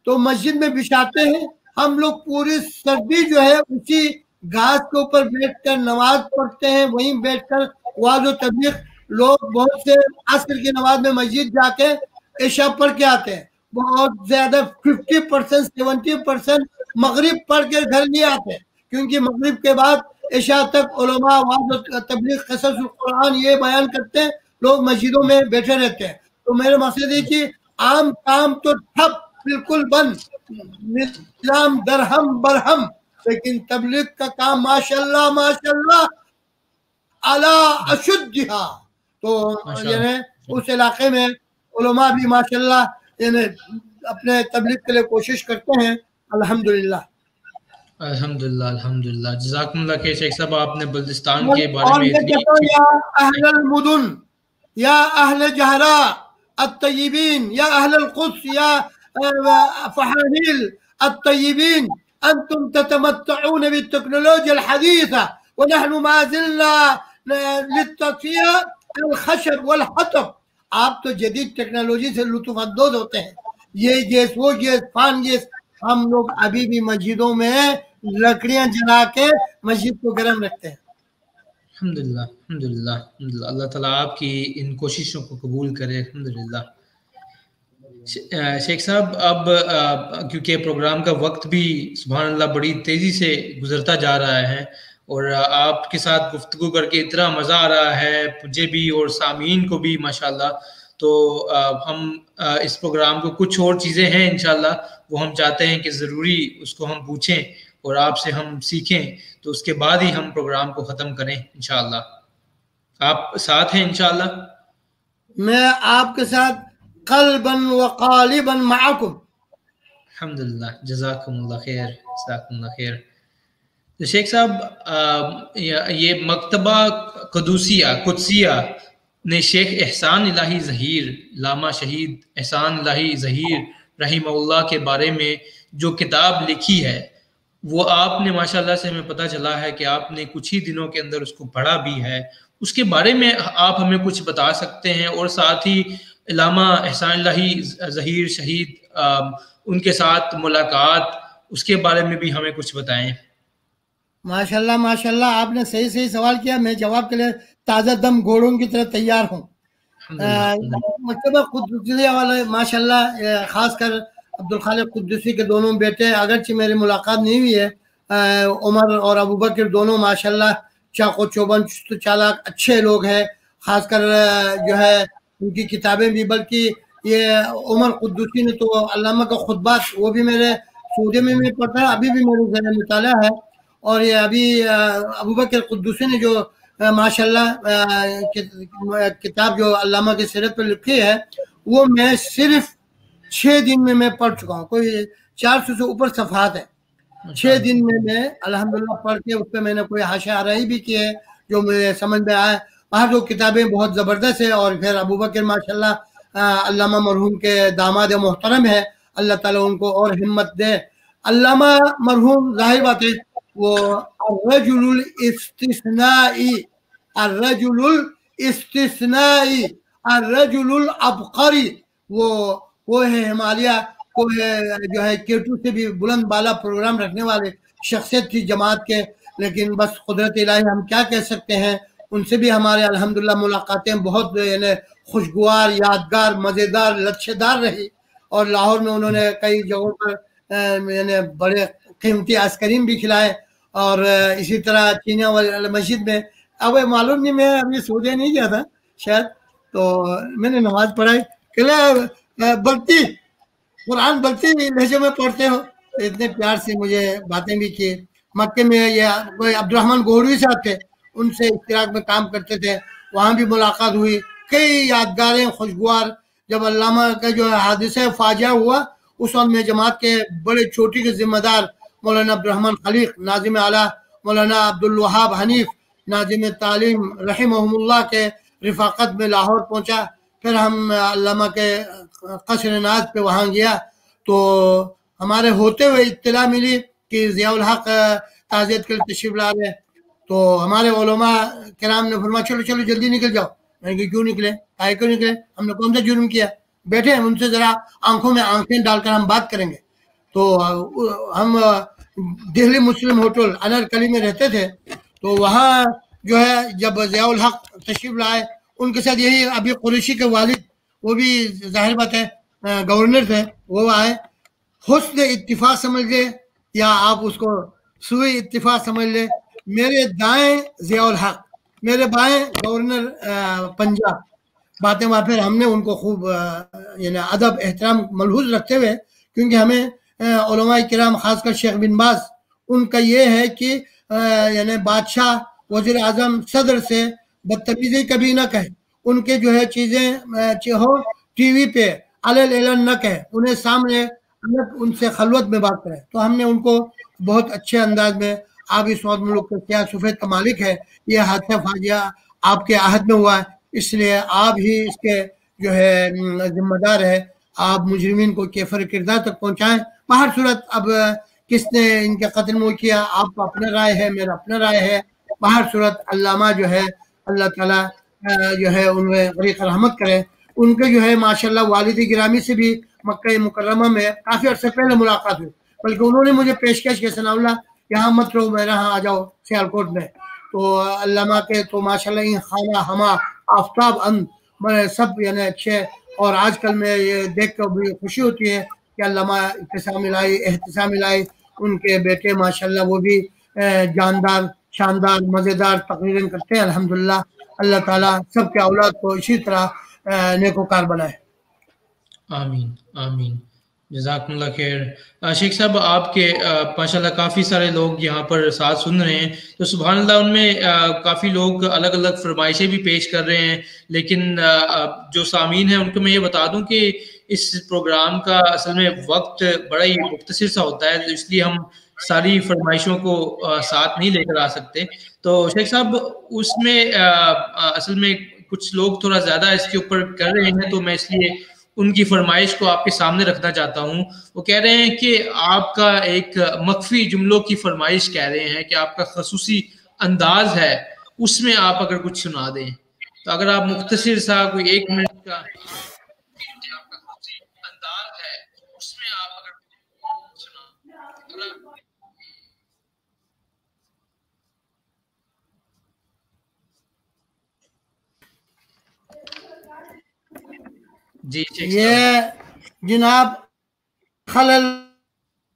تو مسجد میں بچھاتے ہیں ہم لوگ، پوری سردی جو ہے اسی گھاس کے اوپر بیٹھ کر نماز پڑھتے ہیں، وہیں بیٹھ کر واضح و تبلیغ. لوگ بہت سے عصر کی نماز میں مسجد جا کے عشاء پڑھ کے آتے ہیں، بہت زیادہ 50% 70% مغرب پڑھ کے گھر نہیں آتے، کیونکہ مغرب کے بعد عشاء تک علماء واضح تبلیغ قصص القرآن یہ بیان کرتے ہیں، لوگ مسجدوں میں بیٹھے رہتے ہیں. تو میرے مقصد ہے کہ عام کام تو ٹھپ بالکل بند، نظام درہم برہم، لیکن تبلیغ کا کام ماشاءاللہ اعلی اشدھا. تو یعنی اس علاقے میں علماء بھی ماشاءاللہ یعنی اپنے تبلیغ کے لیے کوشش کرتے ہیں. الحمدللہ الحمدللہ جزاکم اللہ خیر. شیخ صاحب آپ نے بلتستان کے بارے اور میں میں کہتا ہوں یا اہل المدن یا اہل جہرا الطیبین یا اہل القدس یا فحاہیل الطیبین، انتم تتمتعون بالتکنولوجیا الحدیثہ ونحن ما زلنا للتطفیہ الخشب والحطب. آپ تو جدید ٹیکنالوجی سے لطف اندوز ہوتے ہیں، یہ گیس وہ گیس فان گیس، हम लोग अभी भी मस्जिदों में लकड़ियां जला के मस्जिद को गर्म रखते हैं। अल्हम्दुलिल्लाह, अल्हम्दुलिल्लाह, अल्हम्दुलिल्लाह, अल्लाह ताला आपकी इन कोशिशों को कबूल करे, अल्हम्दुलिल्लाह। शेख साहब, अब क्योंकि प्रोग्राम का वक्त भी सुभान अल्लाह बड़ी तेज़ी से गुजरता जा रहा है और आपके साथ गुफ्तगू करके इतना मज़ा आ रहा है मुझे भी और सामीन को भी माशाल्लाह। तो हम इस प्रोग्राम को कुछ और चीज़ें हैं इंशाल्लाह वो हम चाहते हैं कि ज़रूरी उसको हम पूछें और आपसे हम सीखें, तो उसके बाद ही हम प्रोग्राम को ख़त्म करें इंशाल्लाह। आप साथ हैं इंशाल्लाह? मैं आपके साथ क़ल्बन व क़ालिबन मअकुम। अल्हम्दुलिल्लाह, जज़ाकुमुल्लाह खैर, जज़ाकुमुल्लाह खैर। तो शेख साहब, ये मकतबा कुदसिया ने शेख एहसान इलाही ज़हीर, लामा शहीद एहसान इलाही ज़हीर रहीमहुल्लाह के बारे में जो किताब लिखी है, वो आपने माशाल्लाह से हमें पता चला है कि आपने कुछ ही दिनों के अंदर उसको पढ़ा भी है। उसके बारे में आप हमें कुछ बता सकते हैं? और साथ ही लामा एहसान इलाही ज़हीर शहीद उनके साथ मुलाकात, उसके बारे में भी हमें कुछ बताएं। माशाल्लाह माशाल्लाह, आपने सही सही सवाल किया। मैं जवाब के लिए ताज़ा दम घोड़ों की तरह तैयार हूँ। मकतबा कुदसिया वाले माशाल्लाह, खासकर अब्दुल खालिक कुद्दुसी के दोनों बेटे, अगरचे मेरी मुलाकात नहीं हुई है, उमर और अबू बकर दोनों माशाल्लाह चाको चौबंद चुस्त चालाक अच्छे लोग हैं। खासकर जो है उनकी किताबें भी, बल्कि ये उमर कुद्दुसी ने तो अल्लामा का खुतबात वो भी मेरे सऊदी में भी पढ़ा है, अभी भी मेरे ज़हन में मुताला है। और ये अभी अबू बकर कुद्दुसी ने जो माशाल्लाह किताब जो अल्लामा की सीरत पर लिखी है, वो मैं सिर्फ 6 दिन में मैं पढ़ चुका हूँ। कोई 400 से ऊपर सफ़हात है। 6 दिन में मैं अल्हम्दुलिल्लाह पढ़ के उस पर मैंने कोई हाशिया आराई भी की है जो मुझे समझ में आया। वहाँ जो किताबें बहुत ज़बरदस्त है। और फिर अबू बकर माशाल्लाह अल्लामा मरहूम के दामाद मोहतरम है, अल्लाह ताला उनको और हिम्मत दे। अल्लामा मरहूम ज़ाहिर बात है वो अर्रजुलुल इस्तिस्नाई, अर्रजुलुल इस्तिस्नाई, अर्रजुलुल अबकरी, वो है हिमालय को है जो है केटू से भी बुलंद बाला प्रोग्राम रखने वाले शख्सियत थी जमात के। लेकिन बस कुदरत इलाही, हम क्या कह सकते हैं। उनसे भी हमारे अल्हम्दुलिल्लाह मुलाकातें बहुत यानी खुशगवार, यादगार, मज़ेदार, लच्छेदार रही। और लाहौर में उन्होंने कई जगहों पर यानी बड़े कीमती आइसक्रीम भी खिलाए। और इसी तरह चीनिया वाली मस्जिद में, अब मालूम नहीं, मैं अभी सऊदी नहीं गया था शायद, तो मैंने नमाज पढ़ाई। बल्कि कुरान बल्कि लहजे में पढ़ते हो, इतने प्यार से मुझे बातें भी की। मक्के में ये कोई अब्दुर्रहमान गोहरी साहब थे, उनसे इश्तिराक में काम करते थे, वहाँ भी मुलाकात हुई। कई यादगारें खुशगवार। जब अल्लामा का जो हादिसा फाजिया हुआ, उस वक्त में जमात के बड़े चोटी के जिम्मेदार मौलाना अब्दुर्रहमान खलीक, नाजिम आला, मौलाना अब्दुल वहाब हनीफ, नाजिम तालीम रहिमहुमुल्लाह के रिफाकत में लाहौर पहुँचा। फिर हम अल्लामा के कसर नाज पे वहाँ गया, तो हमारे होते हुए इत्तला मिली कि ज़ियाउल हक ताज़ियत के लिए तशरीफ़ ला रहे। तो हमारे उलमा किराम ने फरमाया चलो चलो जल्दी निकल जाओ। मैंने कहा क्यों निकले, काहे क्यों निकले, हमने कौन सा जुर्म किया, बैठे हैं उनसे ज़रा आंखों में आंखें डालकर हम बात करेंगे। तो हम दिल्ली मुस्लिम होटल अनारकली में रहते थे, तो वहाँ जो है जब ज़ियाउल हक तशरीफ़ लाए, उनके साथ यही अभी कुरैशी के वालिद, वो भी जाहिर बात है गवर्नर थे, वो आए। हुस्न इत्तिफाक समझ ले या आप उसको सुई इत्तिफाक समझ ले। मेरे दाएं ज़ियाउल हक, मेरे बाएं गवर्नर पंजाब। बातें वहाँ फिर हमने उनको खूब यानी अदब एहतराम मलहूज रखते हुए, क्योंकि हमें उलमाए किराम खासकर शेख बिन बाज, उनका ये है कि यानी बादशाह, वज़ीर आज़म, सदर से बदतमीजी कभी ना कहे। उनके जो है चीज़ें हो टीवी पे अलल एलन न कहे, उन्हें सामने उनसे खलवत में बात करें। तो हमने उनको बहुत अच्छे अंदाज में, आप इस वक्त मुल्क के क्या सफ़ेद का मालिक है, ये हादसा फाजिया आपके आहद में हुआ है, इसलिए आप ही इसके जो है जिम्मेदार है। आप मुजरिमीन को केफर किरदार तक पहुँचाएँ। बाहर सूरत अब किसने इनके कत्ल मुँह किया, आपका अपना राय है, मेरा अपना राय है। बाहर सूरत अल्लामा जो है अल्लाह ताला जो है उन्हें गरीक़ रहमत करे। उनके जो है माशाल्लाह वालिद गिरामी से भी मक्का मुकर्रमा में काफ़ी अर्से पहले मुलाकात हुई। بلکہ انہوں نے مجھے پیشکش کے ثناء اللہ یہاں مت رہو میرے یہاں آ جاؤ سیالکوٹ میں. تو علامہ کے تو ماشاءاللہ یہ خانہ ہما آفتاب اند سب یعنی اچھے. اور آج کل میں یہ دیکھ کر بڑی خوشی ہوتی ہے کہ علامہ احتسام الہی ان کے بیٹے ماشاءاللہ وہ بھی جاندار شاندار مزیدار تقریریں کرتے ہیں. الحمدللہ اللہ تعالیٰ سب کے اولاد کو اسی طرح نیکوکار بنائے. آمین آمین. جزاکم اللہ خیر. شیخ صاحب آپ کے ماشاءاللہ کافی سارے لوگ یہاں پر ساتھ سن رہے ہیں تو سبحان اللہ ان میں کافی لوگ الگ الگ فرمائشیں بھی پیش کر رہے ہیں. لیکن جو سامعین ہیں ان کو میں یہ بتا دوں کہ اس پروگرام کا اصل میں وقت بڑا ہی مختصر سا ہوتا ہے، تو اس لیے ہم ساری فرمائشوں کو ساتھ نہیں لے کر آ سکتے. تو شیخ صاحب اس میں اصل میں کچھ لوگ تھوڑا زیادہ اس کے اوپر کر رہے ہیں، تو میں اس لیے ان کی فرمائش کو آپ کے سامنے رکھنا چاہتا ہوں. وہ کہہ رہے ہیں کہ آپ کا ایک مخفی جملوں کی فرمائش کہہ رہے ہیں کہ آپ کا خصوصی انداز ہے، اس میں آپ اگر کچھ سنا دیں تو اگر آپ مختصر سا کوئی 1 منٹ کا جی. یہ جناب خلل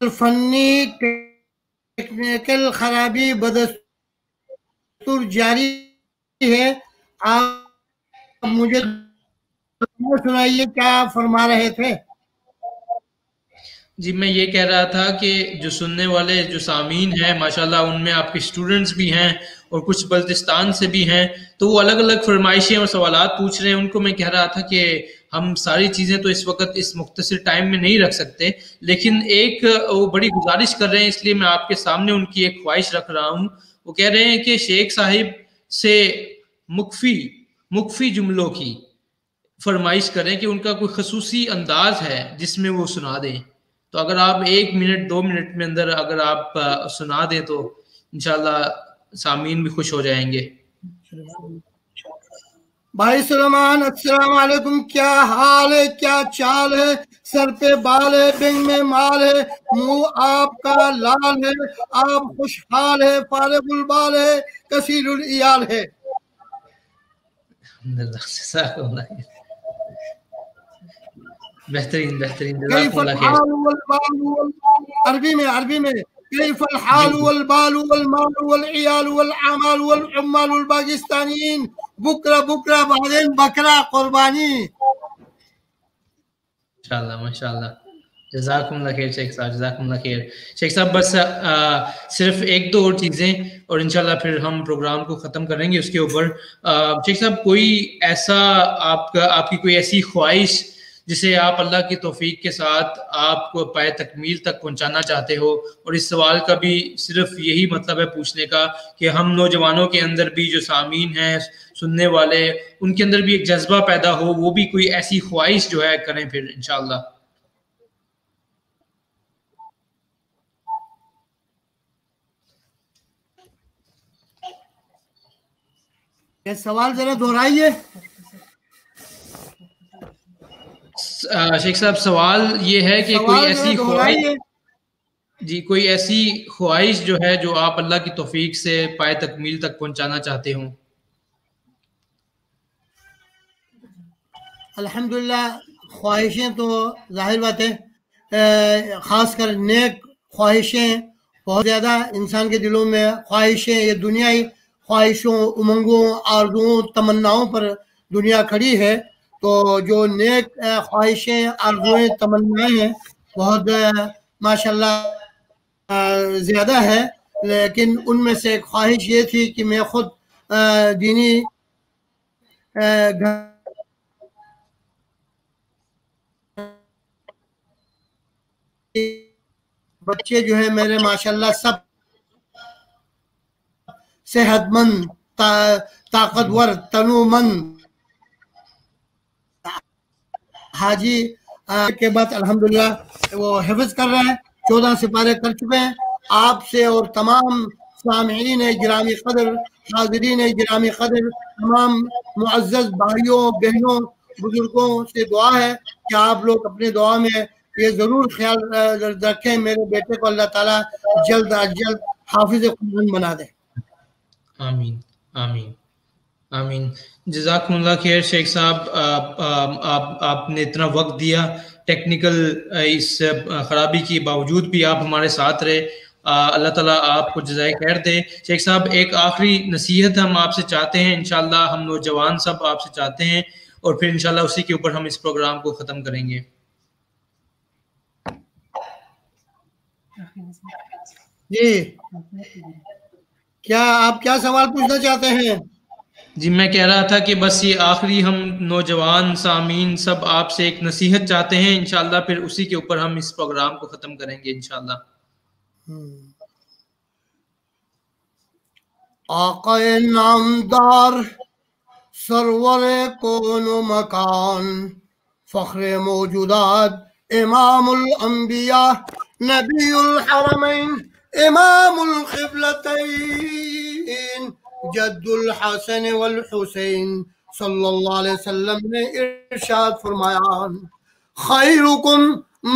فنی ٹیکنیکل خرابی بدستور جاری ہے. آپ مجھے سنائیے کیا فرما رہے تھے؟ جی میں یہ کہہ رہا تھا کہ جو سننے والے جو سامعین ہیں ماشاءاللہ ان میں آپ کے اسٹوڈنٹس بھی ہیں اور کچھ بلتستان سے بھی ہیں، تو وہ الگ الگ فرمائشیں اور سوالات پوچھ رہے ہیں. ان کو میں کہہ رہا تھا کہ ہم ساری چیزیں تو اس وقت اس مختصر ٹائم میں نہیں رکھ سکتے، لیکن ایک وہ بڑی گزارش کر رہے ہیں، اس لیے میں آپ کے سامنے ان کی ایک خواہش رکھ رہا ہوں. وہ کہہ رہے ہیں کہ شیخ صاحب سے مخفی جملوں کی فرمائش کریں کہ ان کا کوئی خصوصی انداز ہے جس میں وہ سنا دیں. تو اگر آپ 1 منٹ 2 منٹ میں اندر اگر آپ سنا دیں تو انشاءاللہ سامعین بھی خوش ہو جائیں گے. بھائی سلیمان السلام علیکم، کیا حال ہے، کیا چال ہے، سر پہ بال ہے، بینگ میں مال ہے، منہ آپ کا لال ہے، آپ خوشحال ہے، فارغ البال ہے، کثیر العیال ہے. بہترین کیف الحال والبال عربی میں کیف الحال والبال والمال والعیال والعمال والعمال والباکستانیین بکرا بعدين بکرا قربانی. ماشاءاللہ جزاکم اللہ خیر شیخ صاحب، جزاکم اللہ خیر. شیخ صاحب بس صرف 1-2 اور چیزیں اور انشاءاللہ پھر ہم پروگرام کو ختم کریں گے اس کے اوپر. شیخ صاحب کوئی ایسا آپ کی کوئی ایسی خواہش جسے آپ اللہ کی توفیق کے ساتھ آپ کو پائے تکمیل تک پہنچانا چاہتے ہو؟ اور اس سوال کا بھی صرف یہی مطلب ہے پوچھنے کا کہ ہم نوجوانوں کے اندر بھی جو سامعین ہیں سننے والے ان کے اندر بھی ایک جذبہ پیدا ہو، وہ بھی کوئی ایسی خواہش جو ہے کریں پھر انشاءاللہ. یہ سوال ذرا دہرائیے. شیخ صاحب سوال یہ ہے کہ کوئی ایسی خواہش جو ہے جو آپ اللہ کی توفیق سے پائے تکمیل تک پہنچانا چاہتے ہوں. الحمدللہ خواہشیں تو ظاہر بات ہے، خاص کر نیک خواہشیں بہت زیادہ انسان کے دلوں میں خواہشیں، یہ دنیائی خواہشوں، امنگوں، آرزوؤں، تمناؤں پر دنیا کھڑی ہے. تو جو نیک خواہشیں، آرزویں، تمنائیں ہیں بہت ماشاءاللہ زیادہ ہے. لیکن ان میں سے ایک خواہش یہ تھی کہ میں خود دینی بچے جو ہے میرے ماشاءاللہ سب صحت مند، طاقتور، تنو مند. حاجی کے بعد الحمدللہ وہ حفظ کر رہے ہیں، 14 سپارے کر چکے ہیں. آپ سے اور تمام سامعین گرامی قدر، حاضرین گرامی قدر، تمام معزز بھائیوں، بہنوں، بزرگوں سے دعا ہے کہ آپ لوگ اپنے دعا میں یہ ضرور خیال رکھیں، میرے بیٹے کو اللہ تعالیٰ جلد از جلد حافظ قرآن بنا دے. آمین آمین آمین. جزاکم اللہ خیر شیخ صاحب، آپ نے اتنا وقت دیا، ٹیکنیکل اس خرابی کے باوجود بھی آپ ہمارے ساتھ رہے. اللہ تعالیٰ آپ کو جزائے خیر دے. شیخ صاحب ایک آخری نصیحت ہم آپ سے چاہتے ہیں، انشاءاللہ ہم نوجوان سب آپ سے چاہتے ہیں، اور پھر انشاءاللہ اسی کے اوپر ہم اس پروگرام کو ختم کریں گے. جی کیا آپ کیا سوال پوچھنا چاہتے ہیں؟ جی میں کہہ رہا تھا کہ بس یہ آخری ہم نوجوان سامعین سب آپ سے ایک نصیحت چاہتے ہیں، انشاءاللہ پھر اسی کے اوپر ہم اس پروگرام کو ختم کریں گے انشاءاللہ. آقا نامدار سرور کون و مکان، فخر موجودات، امام الانبیاء، نبی الحرمین، امام القبلتین، جد الحسن والحسین صلی اللہ علیہ وسلم نے ارشاد فرمایا، خیرکم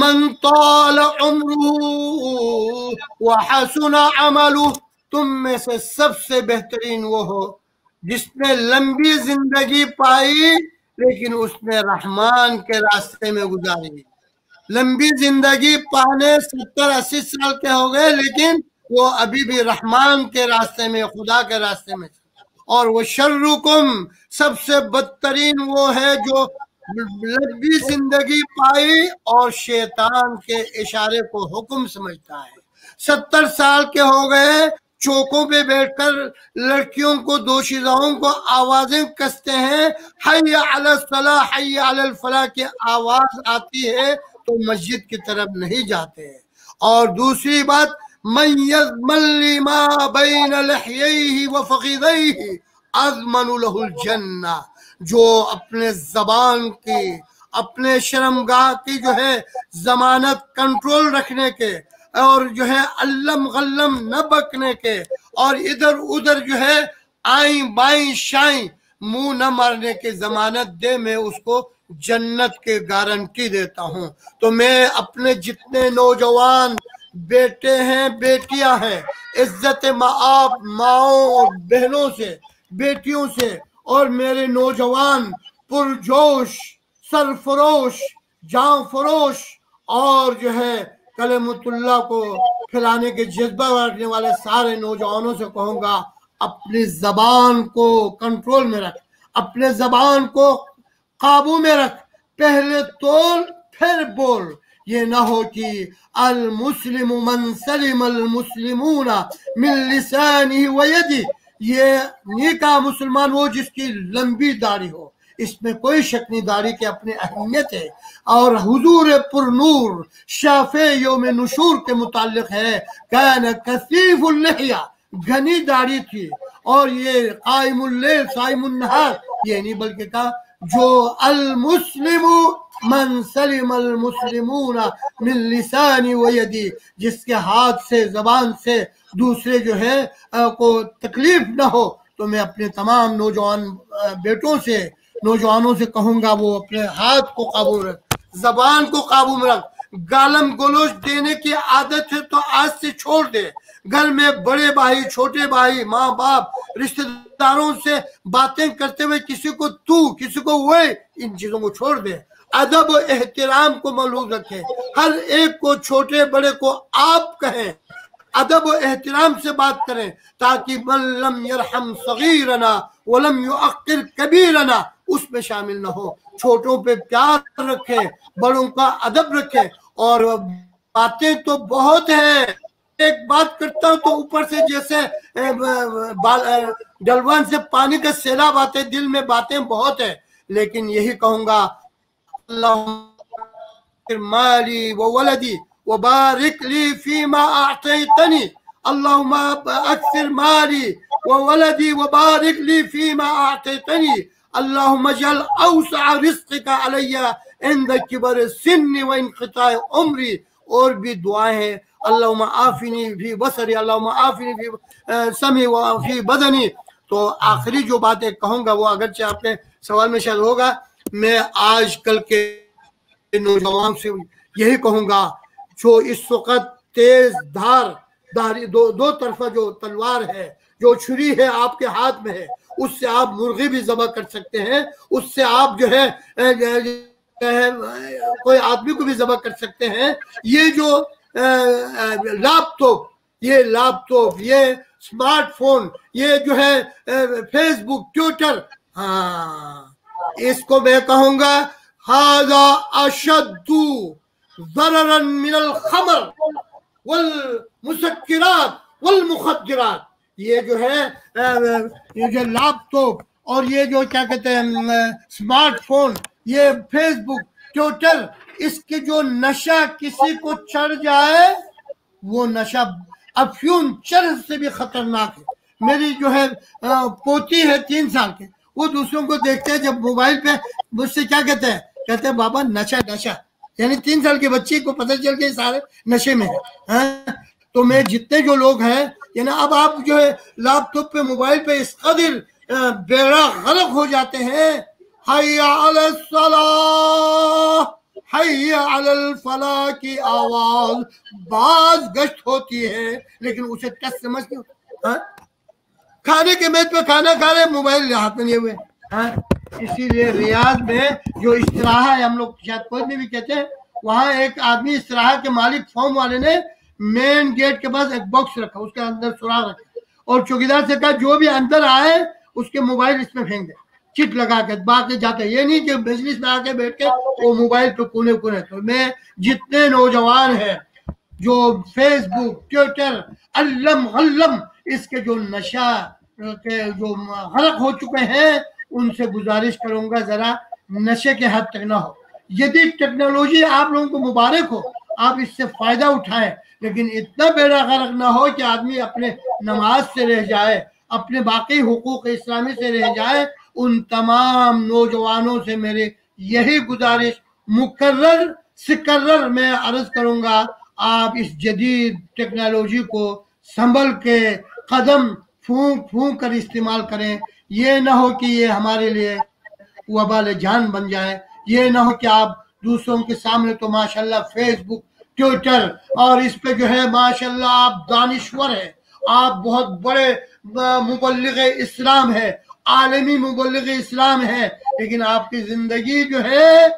من طال عمرہ وحسن عملہ، تم میں سے سب سے بہترین وہ ہو جس نے لمبی زندگی پائی لیکن اس نے رحمان کے راستے میں گزاری. لمبی زندگی پانے 70-80 سال کے ہو گئے لیکن وہ ابھی بھی رحمان کے راستے میں، خدا کے راستے میں. اور وہ شرکم، سب سے بدترین وہ ہے جو لمبی زندگی پائی اور شیطان کے اشارے کو حکم سمجھتا ہے. 70 سال کے ہو گئے، چوکوں پہ بیٹھ کر لڑکیوں کو، دوشیزاؤں کو آوازیں کستے ہیں، حی علی الصلاح حی علی الفلاح کی آواز آتی ہے تو مسجد کی طرف نہیں جاتے. اور دوسری بات، من یضمن لی ما بین لحییہ وفخذیہ اضمن لہ الجنہ، جو اپنے زبان کی، اپنے شرمگاہ کی جو ہے ضمانت کنٹرول رکھنے کے، اور جو ہے علم غلم نہ بکنے کے، اور ادھر ادھر جو ہے آئیں بائیں شائیں منہ نہ مارنے کی ضمانت دے، میں اس کو جنت کے گارنٹی دیتا ہوں. تو میں اپنے جتنے نوجوان بیٹے ہیں، بیٹیاں ہیں، عزت مآب ماؤں اور بہنوں سے، بیٹیوں سے، اور میرے نوجوان پرجوش، سرفروش، جاں فروش، اور جو ہے کلمت اللہ کو پھیلانے کے جذبہ رکھنے والے سارے نوجوانوں سے کہوں گا، اپنی زبان کو کنٹرول میں رکھ، اپنے زبان کو قابو میں رکھ، پہلے تول پھر بول. یہ نہ ہو کہ المسلم من سلم المسلمون من لسانہ ویدہ، یہ نیکا مسلمان وہ جس کی لمبی داڑھی ہو، اس میں کوئی شک نہیں، داڑھی کی اپنی اہمیت ہے. اور حضور پر نور شافع یوم نشور کے متعلق ہے، کان کثیف اللحیہ، گھنی داڑھی تھی. اور یہ قائم اللیل صائم النہار، یہ نہیں بلکہ کہا جو المسلم من سلم المسلمون من لسانی ویدی، جس کے ہاتھ سے، زبان سے دوسرے جو ہے کو تکلیف نہ ہو. تو میں اپنے تمام نوجوان بیٹوں سے، نوجوانوں سے کہوں گا وہ اپنے ہاتھ کو قابو میں رکھ، زبان کو قابو میں رکھ. گالم گلوچ دینے کی عادت ہے تو آج سے چھوڑ دے. گھر میں بڑے بھائی، چھوٹے بھائی، ماں باپ، رشتہ داروں سے باتیں کرتے ہوئے کسی کو تو، کسی کو وہ، ان چیزوں کو چھوڑ دے. ادب و احترام کو ملحوظ رکھیں، ہر ایک کو، چھوٹے بڑے کو آپ کہیں، ادب و احترام سے بات کریں، تاکہ من لم یرحم صغیرنا ولم یعقر کبیرنا اس میں شامل نہ ہو. چھوٹوں پہ پیار رکھیں، بڑوں کا ادب رکھیں. اور باتیں تو بہت ہیں، ایک بات کرتا ہوں تو اوپر سے جیسے ڈلوان سے پانی کا سیلاب آتے، دل میں باتیں بہت ہیں. لیکن یہی کہوں گا، اللہم مالی وولدی وبارک لی فیما اعطیتنی، اللہم اکثر مالی وولدی وبارک لی فیما اعطیتنی، اللہم اجعل اوسع رزقک علی عند کبر سن وانقطاع عمری. اور بھی دعائیں ہیں، اللہم آفنی فی بصری، اللہم آفنی فی سمعی وفی بدنی. تو آخری جو باتیں کہوں گا وہ اگرچہ آپ کے سوال میں شاید ہوگا، میں آج کل کے نوجوان سے यही कहूँगा, जो इस वक्त तेज धार दो तरफा जो तलवार है, जो छुरी है आपके हाथ में है, उससे आप मुर्गी भी ज़बह कर सकते हैं, उससे आप जो है कोई आदमी को भी ज़बह कर सकते हैं। ये जो लैपटॉप, ये स्मार्टफोन, ये जो है फेसबुक, ट्विटर, हाँ, इसको मैं कहूँगा हाज़ा अशद्दु ज़ररन मिनल खमर वल मुसक्किरात वल मुखद्दिरात। ये जो है ये जो लैपटॉप और ये जो क्या कहते हैं स्मार्टफोन, ये फेसबुक, ट्विटर, इसके जो नशा किसी को चढ़ जाए, वो नशा अफ्यून चरस से भी खतरनाक है। मेरी जो है पोती है 3 साल के, वो दूसरों को देखते हैं जब मोबाइल पे, मुझसे क्या कहते हैं बाबा नशा, यानी 3 साल के बच्चे को पता चल के सारे नशे में है। तो मैं जितने जो लोग हैं, यानी अब आप जो है लैपटॉप पे, मोबाइल पे इस कदर बेड़ा गर्क हो जाते हैं, हय्या अलल सलाह, हय्या अलल फलाह की आवाज बाज गश्त होती है, लेकिन उसे टच समझ नहीं होता। खाने के मेज पे खाना खा रहे, मोबाइल हाथ में लिए हुए। इसीलिए रियाद में जो इस्तराहा है, हम लोग शायद कोई में भी कहते हैं, वहां एक आदमी इस्तराहा के मालिक फॉर्म वाले ने मेन गेट के पास एक बॉक्स रखा, उसके अंदर सुराख रखा, और चौकीदार से कहा जो भी अंदर आए उसके मोबाइल इसमें फेंक दे, चिट लगा के बाकी जाते। ये नहीं कि बिजनेस में आके बैठ के वो मोबाइल पे कोने। तो मैं जितने नौजवान हैं जो फेसबुक, ट्विटर, अल्लम इसके जो नशा के जो गरक हो चुके हैं, उनसे गुजारिश करूंगा जरा नशे के हद तक ना हो। यदि टेक्नोलॉजी आप लोगों को मुबारक हो, आप इससे फायदा उठाएं, लेकिन इतना बेड़ा गर्क ना हो कि आदमी अपने नमाज से रह जाए, अपने बाकी हुकूक इस्लामी से रह जाए। उन तमाम नौजवानों से मेरे यही गुजारिश मुकर्रर सिकर्रर मैं अर्ज करूंगा, आप इस जदीद टेक्नोलॉजी को संभल के कदम फूंक कर इस्तेमाल करें। ये ना हो कि ये हमारे लिए वबाल जान बन जाए। ये ना हो कि आप दूसरों के सामने तो माशाल्लाह फेसबुक, ट्विटर और इस पे जो है माशाल्लाह आप दानिश्वर है, आप बहुत बड़े मुबल्लिग इस्लाम है, आलमी मुबल्लिग इस्लाम है, लेकिन आपकी जिंदगी जो है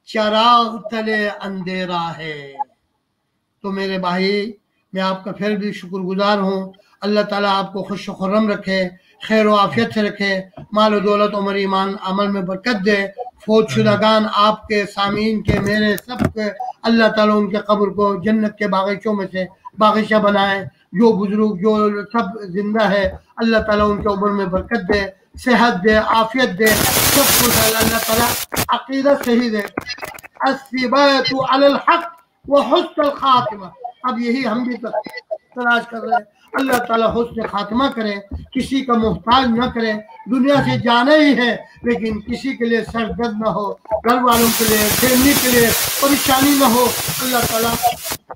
चराग तले अंधेरा है। तो मेरे भाई, मैं आपका फिर भी शुक्रगुजार हूँ। अल्लाह ताला आपको खुश खुर्रम रखे, खैर व आफियत से रखे, माल दौलत उमर ईमान अमल में बरकत दे। फौत शुदागान आपके सामीन के, मेरे सब के, अल्लाह ताला उनके कब्र को जन्नत के बागीचों में से बागीचा बनाए। जो बुजुर्ग जो सब जिंदा है, अल्लाह ताला उनके उम्र में बरकत दे, सेहत दे, आफियत दे, सब कुछ अल्लाह ताला अकीदा सही दे। अस्सिबातु अलल हक व हुस्नुल खातिमा। अब यही हम भी तलाश कर रहे हैं। अल्लाह ताला हुस्न खातिमा करे, किसी का मोहताज न करे। दुनिया से जाना ही है, लेकिन किसी के लिए सरदर्द न हो, घर वालों के लिए, फैमिली के लिए परेशानी न हो। अल्लाह ताला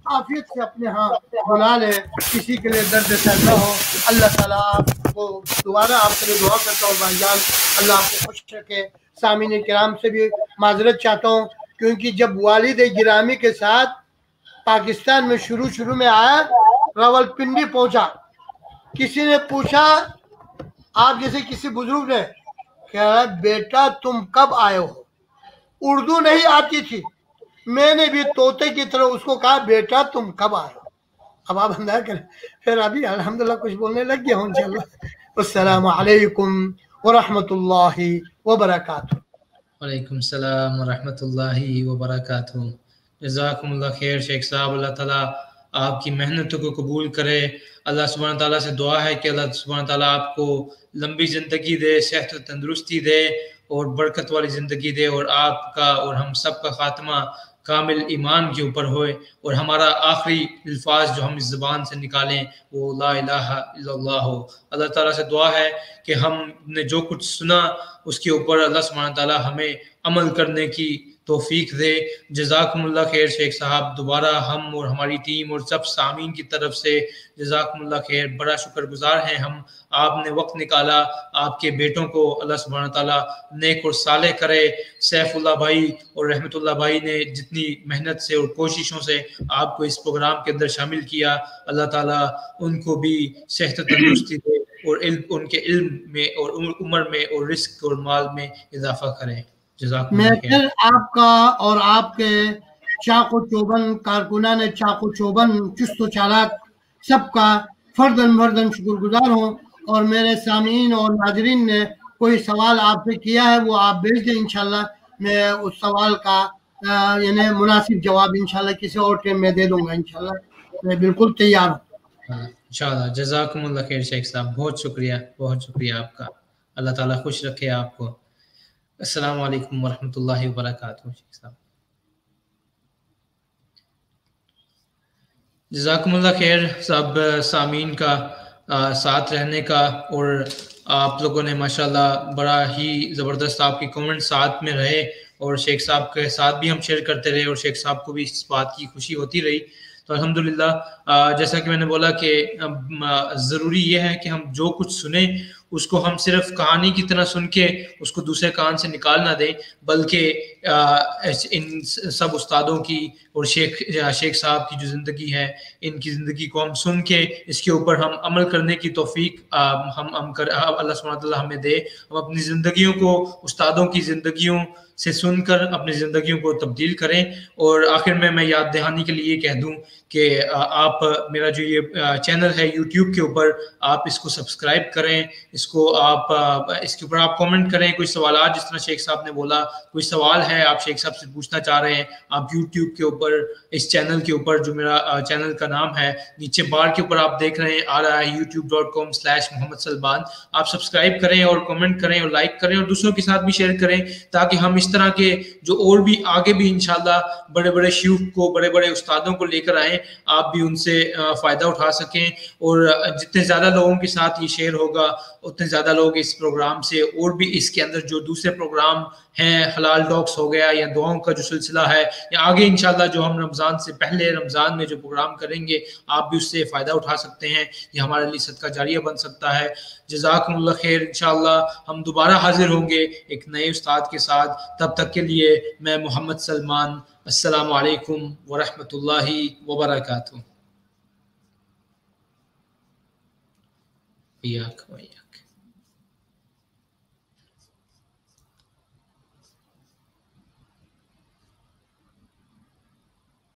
आफियत से अपने यहाँ बुला ले, किसी के लिए दर्द सर न हो। अल्लाह ताला आपको दोबारा आपके लिए दुआ करता हूँ भाईजान, अल्लाह आपको खुश रखे। सामीन किराम से भी माजरत चाहता हूँ, क्योंकि जब वालिद गिरामी के साथ पाकिस्तान में शुरू में आया, रावलपिंडी पहुंचा, किसी ने पूछा, आप जैसे किसी बुजुर्ग ने कहा, बेटा तुम कब आए हो? उर्दू नहीं आती थी, मैंने भी तोते की तरह उसको कहा, बेटा तुम कब आए हो? अब आप अंदाजा करें। फिर अभी अल्हम्दुलिल्लाह कुछ बोलने लग गया हूँ इंशाअल्लाह। अस्सलामु अलैकुम व रहमतुल्लाहि व बरकातुहू। वालेकुम सलाम व रहमतुल्लाहि व बरकातुहू। जज़ाकुमुल्लाह खैर शेख साहब, अल्लाह ताला आपकी मेहनतों को कबूल करे। अल्लाह सुब्हान ताला से दुआ है कि अल्लाह सुब्हान ताला आपको लंबी ज़िंदगी दे, सेहत और तंदुरुस्ती दे और बरकत वाली ज़िंदगी दे, और आपका और हम सब का खात्मा कामिल ईमान के ऊपर होए, और हमारा आखिरी अल्फाज जो हम इस ज़बान से निकालें वो ला इलाहा इल्लल्लाह हो। अल्लाह ताला से दुआ है कि हमने जो कुछ सुना उसके ऊपर अल्लाह सुब्हान ताला हमें अमल करने की तौफीक दे। जज़ाकुमुल्लाह खैर शेख साहब, दोबारा हम और हमारी टीम और सब सामीन की तरफ से जज़ाकुमुल्लाह खैर, बड़ा शुक्रगुजार हैं हम। आपने वक्त निकाला, आपके बेटों को अल्लाह सुब्हानहू तआला नेक और सालेह करे। सैफुल्लाह भाई और रहमतुल्लाह भाई ने जितनी मेहनत से और कोशिशों से आपको इस प्रोग्राम के अंदर शामिल किया, अल्लाह ताला उनको भी सेहत तंदुरुस्ती दे और उनके इल्म में और उम्र में और रिस्क और माल में इजाफा करें। जज़ाकुमुल्लाह खैर। मैं आपका और आपके चाको चौबन कारकुनान चाको चौबन चुस्त व चालाक सबका फर्दन फर्दन शुक्रगुजार हूँ। और मेरे सामीन और नाजरीन ने कोई सवाल आपसे किया है वो आप भेज दें, इंशाल्लाह मैं उस सवाल का यानी मुनासिब जवाब इंशाल्लाह किसी और टाइम में दे दूंगा। इंशाल्लाह मैं बिल्कुल तैयार हूँ। इंशाल्लाह। जज़ाकुमुल्लाह खैर शेख साहब, बहुत शुक्रिया आपका। अल्लाह ताला खुश रखे आपको। अस्सलाम वालेकुम वरहमतुल्लाहि वबरकातुहू। शेख साहब जज़ाकुमुल्लाह खैर। सब सामीन का साथ रहने का, और आप लोगों ने माशाल्लाह बड़ा ही ज़बरदस्त आपके कमेंट साथ में रहे, और शेख साहब के साथ भी हम शेयर करते रहे, और शेख साहब को भी इस बात की खुशी होती रही। तो अल्हम्दुलिल्लाह, जैसा कि मैंने बोला कि ज़रूरी यह है कि हम जो कुछ सुने उसको हम सिर्फ कहानी की तरह सुन के उसको दूसरे कान से निकाल ना दें, बल्कि इन सब उस्तादों की और शेख साहब की जो ज़िंदगी है, इनकी ज़िंदगी को हम सुन के इसके ऊपर हम अमल करने की तौफीक अल्लाह सुब्हानहू तआला हमें दे। हम अपनी ज़िंदगियों को उस्तादों की ज़िंदगियों से सुनकर अपनी ज़िंदगियों को तब्दील करें। और आखिर में मैं याद दहानी के लिए कह दूं कि आप मेरा जो ये चैनल है यूट्यूब के ऊपर, आप इसको सब्सक्राइब करें, इसको आप इसके ऊपर आप कमेंट करें। कोई सवाल, जिस तरह शेख साहब ने बोला, कोई सवाल है आप शेख साहब से पूछना चाह रहे हैं, आप यूट्यूब के ऊपर इस चैनल के ऊपर, जो मेरा चैनल का नाम है नीचे बार के ऊपर आप देख रहे हैं आ रहा है youtube.com/मोहम्मद सलमान, आप सब्सक्राइब करें और कमेंट करें और लाइक करें और दूसरों के साथ भी शेयर करें, ताकि हम इस तरह के जो और भी आगे भी इंशाल्लाह बड़े बड़े शयूख को, बड़े बड़े उस्तादों को लेकर आएँ, आप भी उनसे फ़ायदा उठा सकें। और जितने ज़्यादा लोगों के साथ ये शेयर होगा उतने ज़्यादा लोग इस प्रोग्राम से, और भी इसके अंदर जो दूसरे प्रोग्राम हैं, हलाल टॉक्स हो गया या दुआओं का जो सिलसिला है, या आगे इंशाल्लाह जो हम रमज़ान से पहले रमज़ान में जो प्रोग्राम करेंगे, आप भी उससे फ़ायदा उठा सकते हैं। ये हमारे लिए सदका जारिया बन सकता है। जज़ाकुमुल्लाह खैर। इंशाल्लाह हम दोबारा हाजिर होंगे एक नए उस्ताद के साथ। तब तक के लिए मैं मोहम्मद सलमान, अस्सलामु अलैकुम वरहमतुल्लाहि वबरकातुहू।